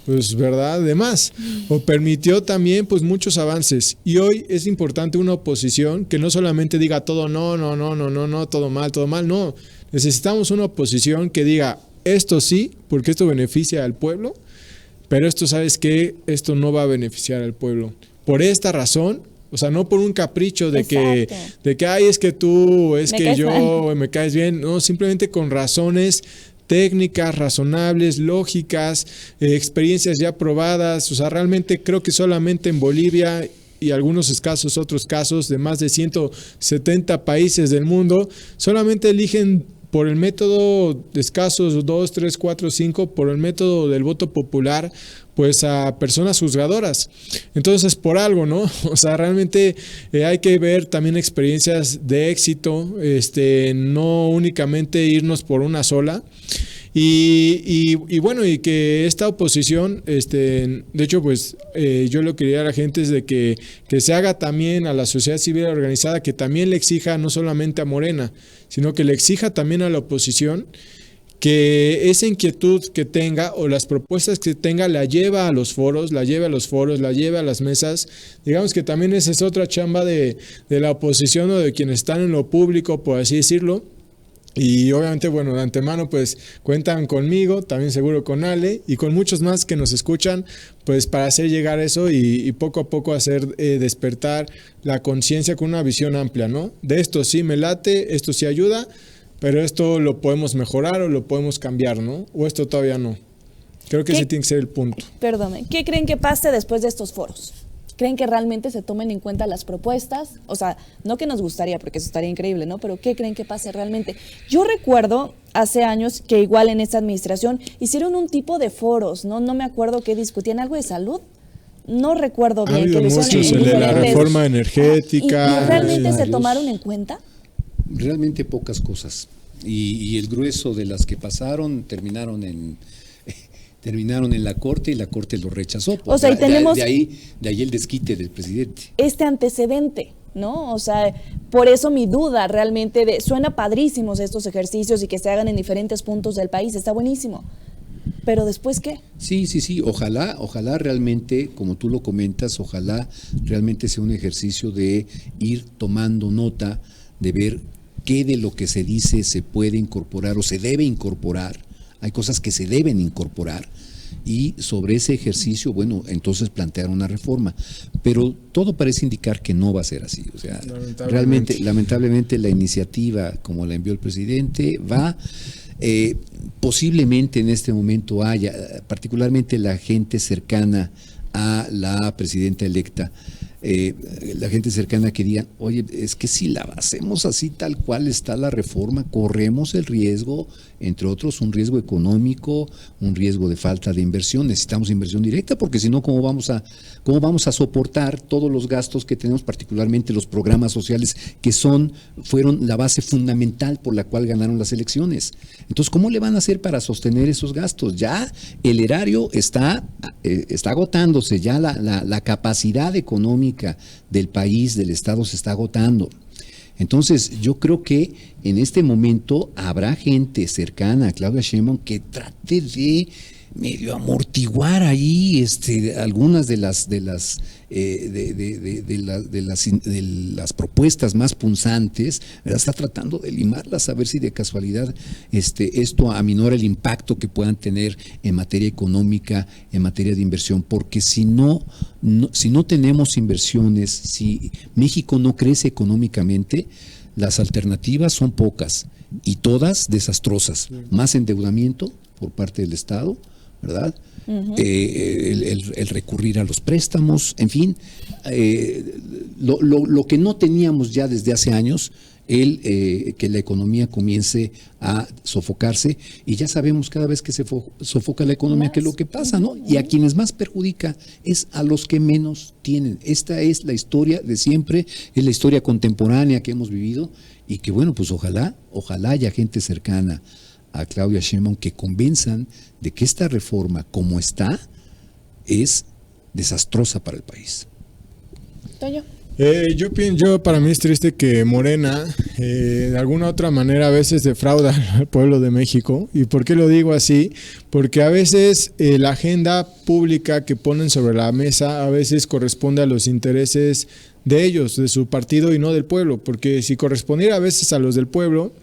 pues, ¿verdad?, de más, o permitió también, pues, muchos avances, y hoy es importante una oposición que no solamente diga todo no, todo mal, no, necesitamos una oposición que diga esto sí, porque esto beneficia al pueblo, pero esto, ¿sabes qué?, esto no va a beneficiar al pueblo, por esta razón, O sea, no por un capricho de Exacto. que, ay, es que tú, es Me que caes yo, mal. me caes bien. No, simplemente con razones técnicas, razonables, lógicas, experiencias ya probadas. O sea, realmente creo que solamente en Bolivia y algunos escasos otros casos de más de 170 países del mundo, solamente eligen por el método de escasos 2, 3, 4, 5, por el método del voto popular, pues a personas juzgadoras. Entonces, por algo, ¿no? O sea, realmente hay que ver también experiencias de éxito, no únicamente irnos por una sola. Y bueno, y que esta oposición, de hecho, pues yo lo que diría a la gente es de que se haga también a la sociedad civil organizada, que también le exija no solamente a Morena, sino que le exija también a la oposición que esa inquietud que tenga o las propuestas que tenga la lleve a los foros, la lleve a las mesas. Digamos que también esa es otra chamba de la oposición o de quienes están en lo público, por así decirlo. Y obviamente, bueno, de antemano pues cuentan conmigo, también seguro con Ale y con muchos más que nos escuchan, pues para hacer llegar eso y poco a poco hacer despertar la conciencia con una visión amplia, ¿no? De esto sí me late, esto sí ayuda, pero esto lo podemos mejorar o lo podemos cambiar, ¿no? O esto todavía no. Creo que ese tiene que ser el punto. Perdóname, ¿qué creen que pase después de estos foros? ¿Creen que realmente se tomen en cuenta las propuestas? O sea, no que nos gustaría, porque eso estaría increíble, ¿no? Pero ¿qué creen que pase realmente? Yo recuerdo hace años que igual en esta administración hicieron un tipo de foros, ¿no? No me acuerdo qué discutían, algo de salud. No recuerdo bien. Ha habido que lo hicieron muchos, el de la reforma energética. ¿Y realmente se tomaron en cuenta? Realmente pocas cosas. Y el grueso de las que pasaron terminaron en la Corte y la Corte lo rechazó. O sea, y tenemos de ahí el desquite del presidente. Este antecedente, ¿no? O sea, por eso mi duda realmente suena padrísimos estos ejercicios y que se hagan en diferentes puntos del país, está buenísimo. Pero ¿después qué? Sí. Ojalá realmente, como tú lo comentas, ojalá realmente sea un ejercicio de ir tomando nota, de ver qué de lo que se dice se puede incorporar o se debe incorporar. Hay cosas que se deben incorporar y sobre ese ejercicio, bueno, entonces plantear una reforma. Pero todo parece indicar que no va a ser así. O sea, lamentablemente la iniciativa, como la envió el presidente, va... posiblemente en este momento haya, particularmente la gente cercana a la presidenta electa, la gente cercana que digan, oye, es que si la hacemos así tal cual está la reforma, corremos el riesgo, entre otros, un riesgo económico, un riesgo de falta de inversión. Necesitamos inversión directa, porque si no, ¿cómo vamos a soportar todos los gastos que tenemos, particularmente los programas sociales que fueron la base fundamental por la cual ganaron las elecciones? Entonces, ¿cómo le van a hacer para sostener esos gastos? Ya el erario está agotándose, ya la capacidad económica del país, del Estado, se está agotando. Entonces, yo creo que en este momento habrá gente cercana a Claudia Sheinbaum que trate de medio amortiguar ahí algunas de las propuestas más punzantes, ¿verdad? Está tratando de limarlas, a ver si de casualidad esto aminora el impacto que puedan tener en materia económica, en materia de inversión, porque si no tenemos inversiones, si México no crece económicamente, las alternativas son pocas y todas desastrosas. Más endeudamiento por parte del Estado, ¿verdad? Uh-huh. El recurrir a los préstamos, en fin, lo que no teníamos ya desde hace años, que la economía comience a sofocarse, y ya sabemos cada vez que se sofoca la economía qué es lo que pasa, ¿no? Y a quienes más perjudica es a los que menos tienen. Esta es la historia de siempre, es la historia contemporánea que hemos vivido, y que bueno, pues ojalá haya gente cercana a Claudia Sheinbaum que convenzan de que esta reforma como está es desastrosa para el país. Toño. Yo para mí es triste que Morena de alguna otra manera a veces defrauda al pueblo de México. ¿Y por qué lo digo así? Porque a veces la agenda pública que ponen sobre la mesa a veces corresponde a los intereses de ellos, de su partido, y no del pueblo. Porque si correspondiera a veces a los del pueblo,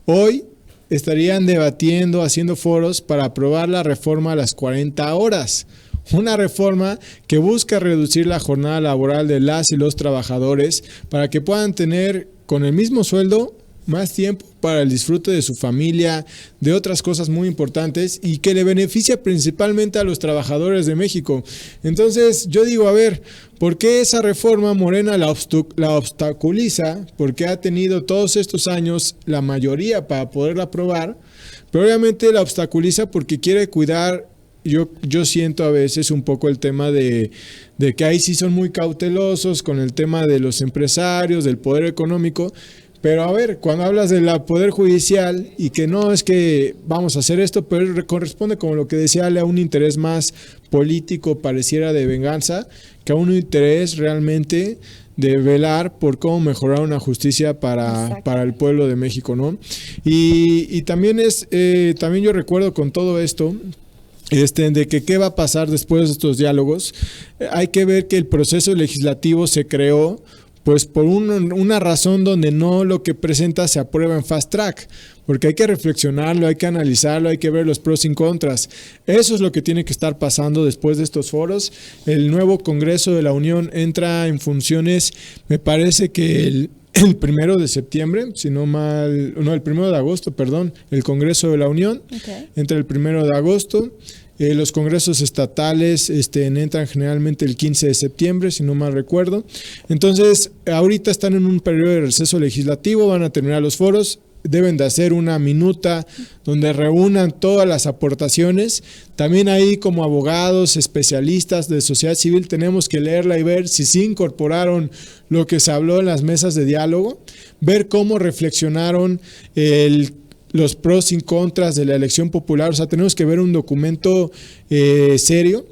hoy estarían debatiendo, haciendo foros para aprobar la reforma a las 40 horas. una reforma que busca reducir la jornada laboral de las y los trabajadores para que puedan tener con el mismo sueldo más tiempo para el disfrute de su familia, de otras cosas muy importantes y que le beneficia principalmente a los trabajadores de México. Entonces yo digo, a ver, ¿por qué esa reforma Morena la obstaculiza? Porque ha tenido todos estos años la mayoría para poderla aprobar, pero obviamente la obstaculiza porque quiere cuidar. Yo siento a veces un poco el tema de que ahí sí son muy cautelosos con el tema de los empresarios, del poder económico. Pero a ver, cuando hablas del poder judicial y que no es que vamos a hacer esto, pero corresponde, como lo que decía Ale, a un interés más político, pareciera de venganza, que a un interés realmente de velar por cómo mejorar una justicia para el pueblo de México, ¿no? Y también también yo recuerdo con todo esto, de que qué va a pasar después de estos diálogos. Hay que ver que el proceso legislativo se creó pues por una razón donde no lo que presenta se aprueba en fast track, porque hay que reflexionarlo, hay que analizarlo, hay que ver los pros y contras. Eso es lo que tiene que estar pasando después de estos foros. El nuevo Congreso de la Unión entra en funciones, me parece que el 1 de septiembre, si no mal, no, el 1 de agosto, perdón, el Congreso de la Unión, entra el 1 de agosto. Los congresos estatales entran generalmente el 15 de septiembre, si no mal recuerdo. Entonces, ahorita están en un periodo de receso legislativo, van a terminar los foros, deben de hacer una minuta donde reúnan todas las aportaciones. También ahí, como abogados, especialistas de sociedad civil, tenemos que leerla y ver si sí incorporaron lo que se habló en las mesas de diálogo, ver cómo reflexionaron los pros y contras de la elección popular. O sea, tenemos que ver un documento serio,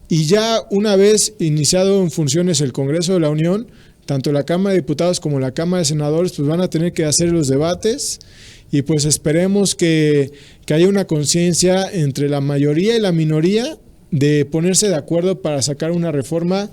y ya una vez iniciado en funciones el Congreso de la Unión, tanto la Cámara de Diputados como la Cámara de Senadores pues van a tener que hacer los debates, y pues esperemos que haya una conciencia entre la mayoría y la minoría de ponerse de acuerdo para sacar una reforma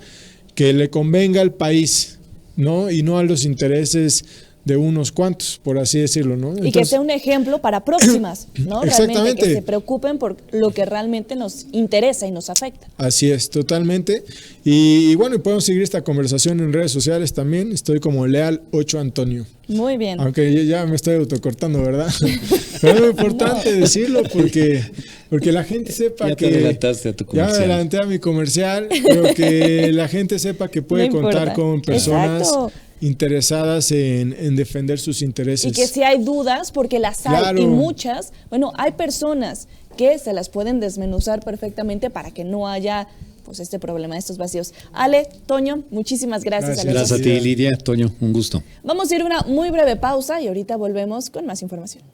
que le convenga al país, ¿no? Y no a los intereses de unos cuantos, por así decirlo, ¿no? Y que sea un ejemplo para próximas, ¿no? Exactamente. Realmente que se preocupen por lo que realmente nos interesa y nos afecta. Así es, totalmente. Y bueno, podemos seguir esta conversación en redes sociales también. Estoy como Leal 8 Antonio. Muy bien. Aunque ya me estoy autocortando, ¿verdad? Pero es muy importante decirlo porque la gente sepa ya que... te adelantaste a tu comercial. Ya adelanté a mi comercial, pero que la gente sepa que puede contar con personas... Exacto. Interesadas en defender sus intereses. Y que si hay dudas, porque las hay, claro. Y muchas, bueno, hay personas que se las pueden desmenuzar perfectamente para que no haya pues este problema, estos vacíos. Ale, Toño, muchísimas gracias. Gracias a ti, Lidia. Toño, un gusto. Vamos a ir a una muy breve pausa y ahorita volvemos con más información.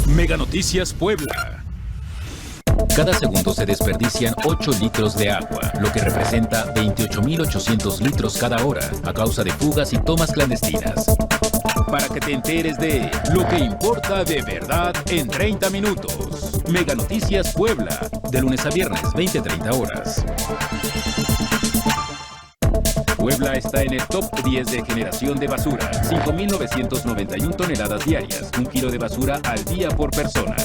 Mega Noticias Puebla. Cada segundo se desperdician 8 litros de agua, lo que representa 28.800 litros cada hora a causa de fugas y tomas clandestinas. Para que te enteres de lo que importa de verdad en 30 minutos. Mega Noticias Puebla, de lunes a viernes, 20-30 horas. Puebla está en el top 10 de generación de basura, 5.991 toneladas diarias, 1 kilo de basura al día por persona.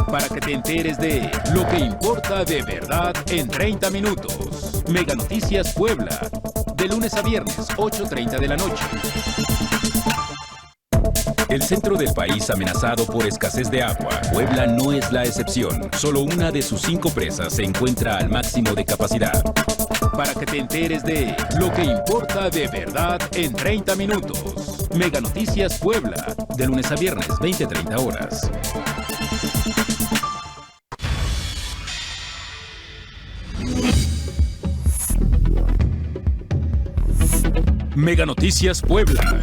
Para que te enteres de lo que importa de verdad en 30 minutos. Mega Noticias Puebla, de lunes a viernes, 8:30 de la noche. El centro del país amenazado por escasez de agua, Puebla no es la excepción. Solo una de sus 5 presas se encuentra al máximo de capacidad. Para que te enteres de lo que importa de verdad en 30 minutos. Mega Noticias Puebla, de lunes a viernes, 20-30 horas. Mega Noticias Puebla.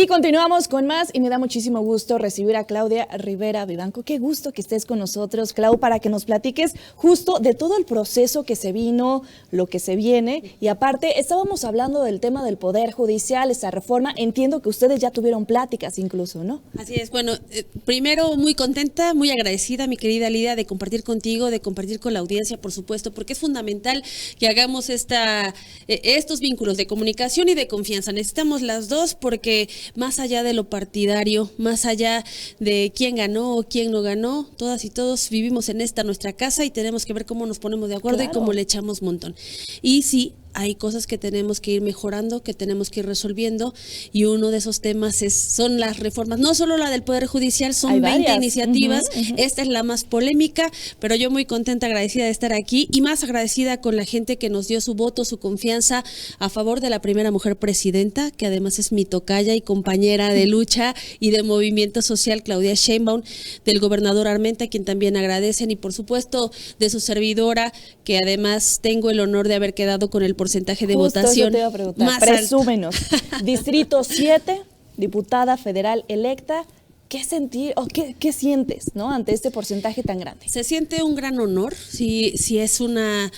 Y continuamos con más y me da muchísimo gusto recibir a Claudia Rivera Vivanco. Qué gusto que estés con nosotros, Clau, para que nos platiques justo de todo el proceso que se vino, lo que se viene. Y aparte, estábamos hablando del tema del Poder Judicial, esa reforma. Entiendo que ustedes ya tuvieron pláticas incluso, ¿no? Así es. Bueno, primero muy contenta, muy agradecida, mi querida Lidia, de compartir contigo, de compartir con la audiencia, por supuesto, porque es fundamental que hagamos estos vínculos de comunicación y de confianza. Necesitamos las dos porque más allá de lo partidario, más allá de quién ganó o quién no ganó, todas y todos vivimos en nuestra casa y tenemos que ver cómo nos ponemos de acuerdo. Claro. Y cómo le echamos montón. Y sí, hay cosas que tenemos que ir mejorando, que tenemos que ir resolviendo, y uno de esos temas son las reformas, no solo la del Poder Judicial, son 20 iniciativas, esta es la más polémica, pero yo muy contenta, agradecida de estar aquí, y más agradecida con la gente que nos dio su voto, su confianza a favor de la primera mujer presidenta, que además es mi tocaya y compañera de lucha y de movimiento social, Claudia Sheinbaum, del gobernador Armenta, quien también agradecen, y por supuesto de su servidora, que además tengo el honor de haber quedado con el porcentaje de votación te iba a preguntar. Más Presúmenos. Distrito 7, diputada federal electa. ¿Qué sentir o qué sientes, ¿no?, ante este porcentaje tan grande? Se siente un gran honor, sí es una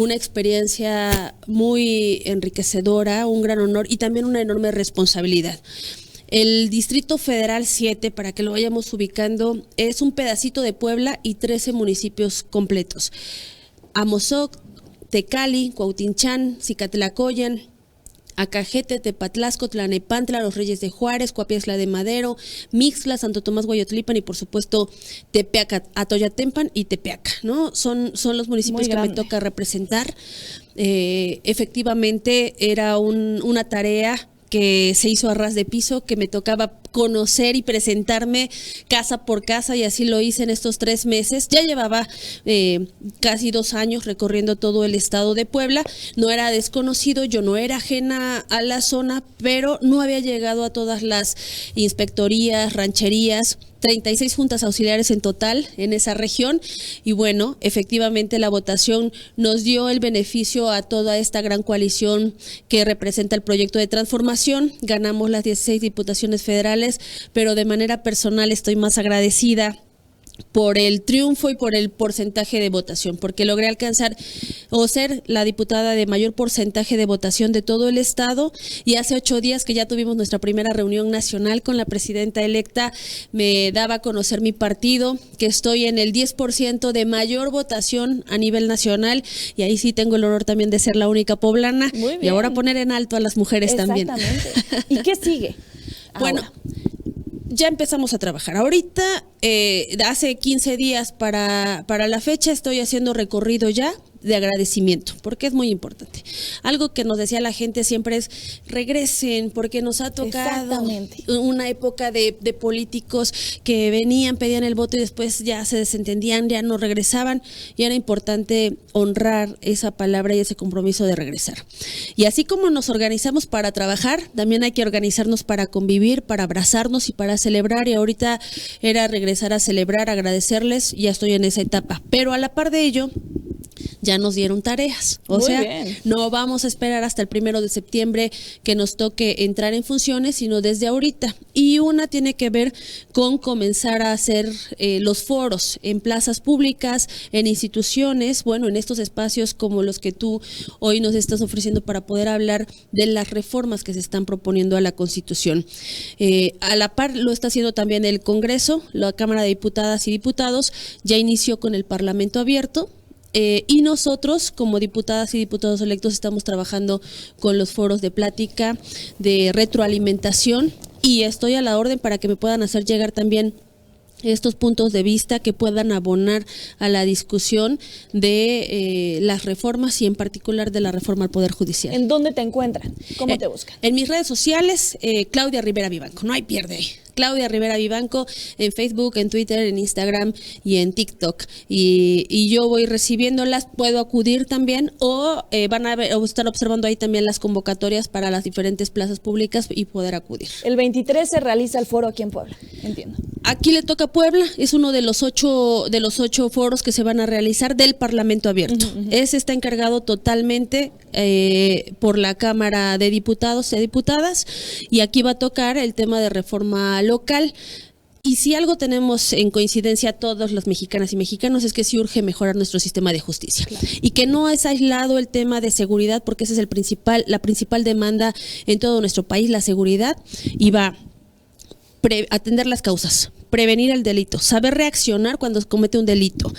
experiencia muy enriquecedora, un gran honor y también una enorme responsabilidad. El Distrito Federal 7, para que lo vayamos ubicando, es un pedacito de Puebla y 13 municipios completos. Amozoc, Tecali, Cuautinchán, Cicatlacoyan, Acajete, Tepatlasco, Tlanepantla, Los Reyes de Juárez, Coapiaxtla de Madero, Mixtla, Santo Tomás Guayotlipan y por supuesto Tepeaca, Atoyatempan y Tepeaca, ¿no? Son los municipios que me toca representar. Efectivamente era una tarea que se hizo a ras de piso, que me tocaba conocer y presentarme casa por casa, y así lo hice en estos 3 meses. Ya llevaba casi 2 años recorriendo todo el estado de Puebla. No era desconocido, yo no era ajena a la zona, pero no había llegado a todas las inspectorías, rancherías, 36 juntas auxiliares en total en esa región, y bueno, efectivamente la votación nos dio el beneficio a toda esta gran coalición que representa el proyecto de transformación. Ganamos las 16 diputaciones federales, pero de manera personal estoy más agradecida por el triunfo y por el porcentaje de votación, porque logré alcanzar o ser la diputada de mayor porcentaje de votación de todo el estado, y hace 8 días que ya tuvimos nuestra primera reunión nacional con la presidenta electa, me daba a conocer mi partido, que estoy en el 10% de mayor votación a nivel nacional, y ahí sí tengo el honor también de ser la única poblana, y ahora poner en alto a las mujeres también. Exactamente. ¿Y qué sigue? Bueno, ya empezamos a trabajar. Ahorita, hace 15 días para la fecha, estoy haciendo recorrido ya de agradecimiento, porque es muy importante. Algo que nos decía la gente siempre es: regresen, porque nos ha tocado una época de políticos que venían, pedían el voto y después ya se desentendían, ya no regresaban, y era importante honrar esa palabra y ese compromiso de regresar. Y así como nos organizamos para trabajar, también hay que organizarnos para convivir, para abrazarnos y para celebrar, y ahorita era regresar a celebrar, agradecerles, ya estoy en esa etapa. Pero a la par de ello, ya nos dieron tareas, no vamos a esperar hasta el 1 de septiembre que nos toque entrar en funciones, sino desde ahorita, y una tiene que ver con comenzar a hacer los foros en plazas públicas, en instituciones, bueno, en estos espacios como los que tú hoy nos estás ofreciendo para poder hablar de las reformas que se están proponiendo a la Constitución. A la par lo está haciendo también el Congreso, la Cámara de Diputadas y Diputados ya inició con el Parlamento abierto. Y nosotros, como diputadas y diputados electos, estamos trabajando con los foros de plática, de retroalimentación, y estoy a la orden para que me puedan hacer llegar también estos puntos de vista que puedan abonar a la discusión de las reformas, y en particular de la reforma al Poder Judicial. ¿En dónde te encuentran? ¿Cómo te buscan? En mis redes sociales, Claudia Rivera Vivanco, no hay pierde ahí. Claudia Rivera Vivanco, en Facebook, en Twitter, en Instagram y en TikTok. Y yo voy recibiéndolas, puedo acudir también o van a ver, o estar observando ahí también las convocatorias para las diferentes plazas públicas y poder acudir. El 23 se realiza el foro aquí en Puebla, entiendo. Aquí le toca a Puebla, es uno de los 8 foros que se van a realizar del Parlamento Abierto. Ese está encargado totalmente por la Cámara de Diputados y Diputadas, y aquí va a tocar el tema de reforma local. Y si algo tenemos en coincidencia todos los mexicanas y mexicanos es que sí urge mejorar nuestro sistema de justicia. Claro. Y que no es aislado el tema de seguridad, porque ese es la principal demanda en todo nuestro país, la seguridad, y va atender las causas, prevenir el delito, saber reaccionar cuando se comete un delito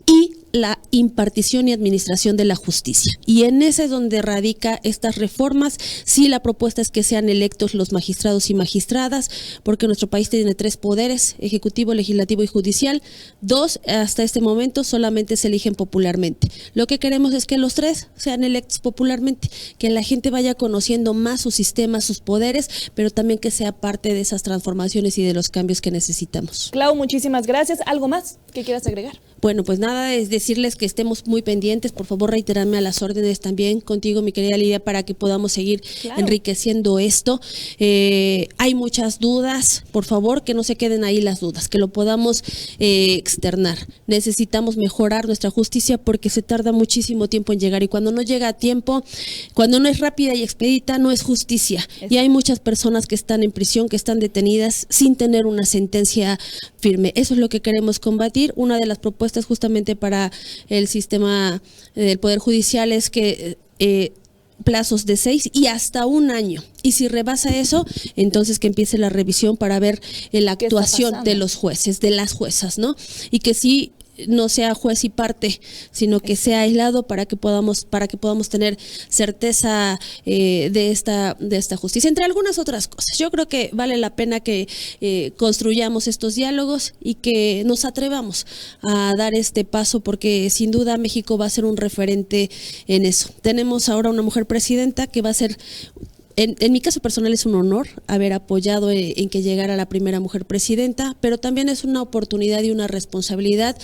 y la impartición y administración de la justicia. Y en ese es donde radica estas reformas. Sí, la propuesta es que sean electos los magistrados y magistradas, porque nuestro país tiene 3 poderes, ejecutivo, legislativo y judicial. 2, hasta este momento, solamente se eligen popularmente. Lo que queremos es que los 3 sean electos popularmente, que la gente vaya conociendo más su sistema, sus poderes, pero también que sea parte de esas transformaciones y de los cambios que necesitamos. Clau, muchísimas gracias. ¿Algo más que quieras agregar? Bueno, pues nada, es decirles que estemos muy pendientes, por favor reiterarme a las órdenes también contigo, mi querida Lidia, para que podamos seguir enriqueciendo esto. Hay muchas dudas, por favor que no se queden ahí las dudas, que lo podamos externar. Necesitamos mejorar nuestra justicia porque se tarda muchísimo tiempo en llegar, y cuando no llega a tiempo, cuando no es rápida y expedita, no es justicia. Y hay muchas personas que están en prisión, que están detenidas sin tener una sentencia firme. Eso es lo que queremos combatir. Una de las propuestas justamente para el sistema del Poder Judicial es que plazos de 6 y hasta 1 año. Y si rebasa eso, entonces que empiece la revisión para ver la actuación de los jueces, de las juezas, ¿no? Y que sí no sea juez y parte, sino que sea aislado para que podamos tener certeza de esta justicia, entre algunas otras cosas. Yo creo que vale la pena que construyamos estos diálogos y que nos atrevamos a dar este paso, porque sin duda México va a ser un referente en eso. Tenemos ahora una mujer presidenta que va a ser... En mi caso personal es un honor haber apoyado en que llegara la primera mujer presidenta, pero también es una oportunidad y una responsabilidad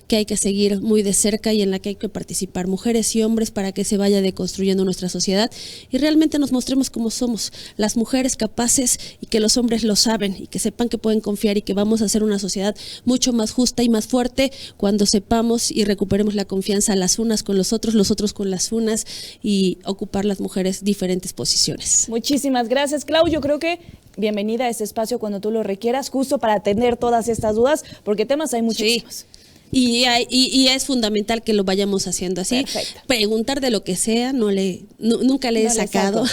que hay que seguir muy de cerca y en la que hay que participar mujeres y hombres para que se vaya deconstruyendo nuestra sociedad y realmente nos mostremos como somos, las mujeres capaces, y que los hombres lo saben y que sepan que pueden confiar y que vamos a hacer una sociedad mucho más justa y más fuerte cuando sepamos y recuperemos la confianza las unas con los otros con las unas, y ocupar las mujeres diferentes posiciones. Muchísimas gracias, Clau. Yo creo que bienvenida a este espacio cuando tú lo requieras, justo para atender todas estas dudas, porque temas hay muchísimos. Sí. Y es fundamental que lo vayamos haciendo así. Perfecto. Preguntar de lo que sea, nunca le he sacado.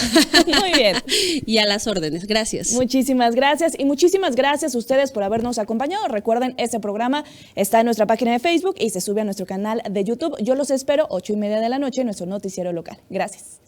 Muy bien. Y a las órdenes. Gracias. Muchísimas gracias. Y muchísimas gracias a ustedes por habernos acompañado. Recuerden, este programa está en nuestra página de Facebook y se sube a nuestro canal de YouTube. Yo los espero 8:30 de la noche en nuestro noticiero local. Gracias.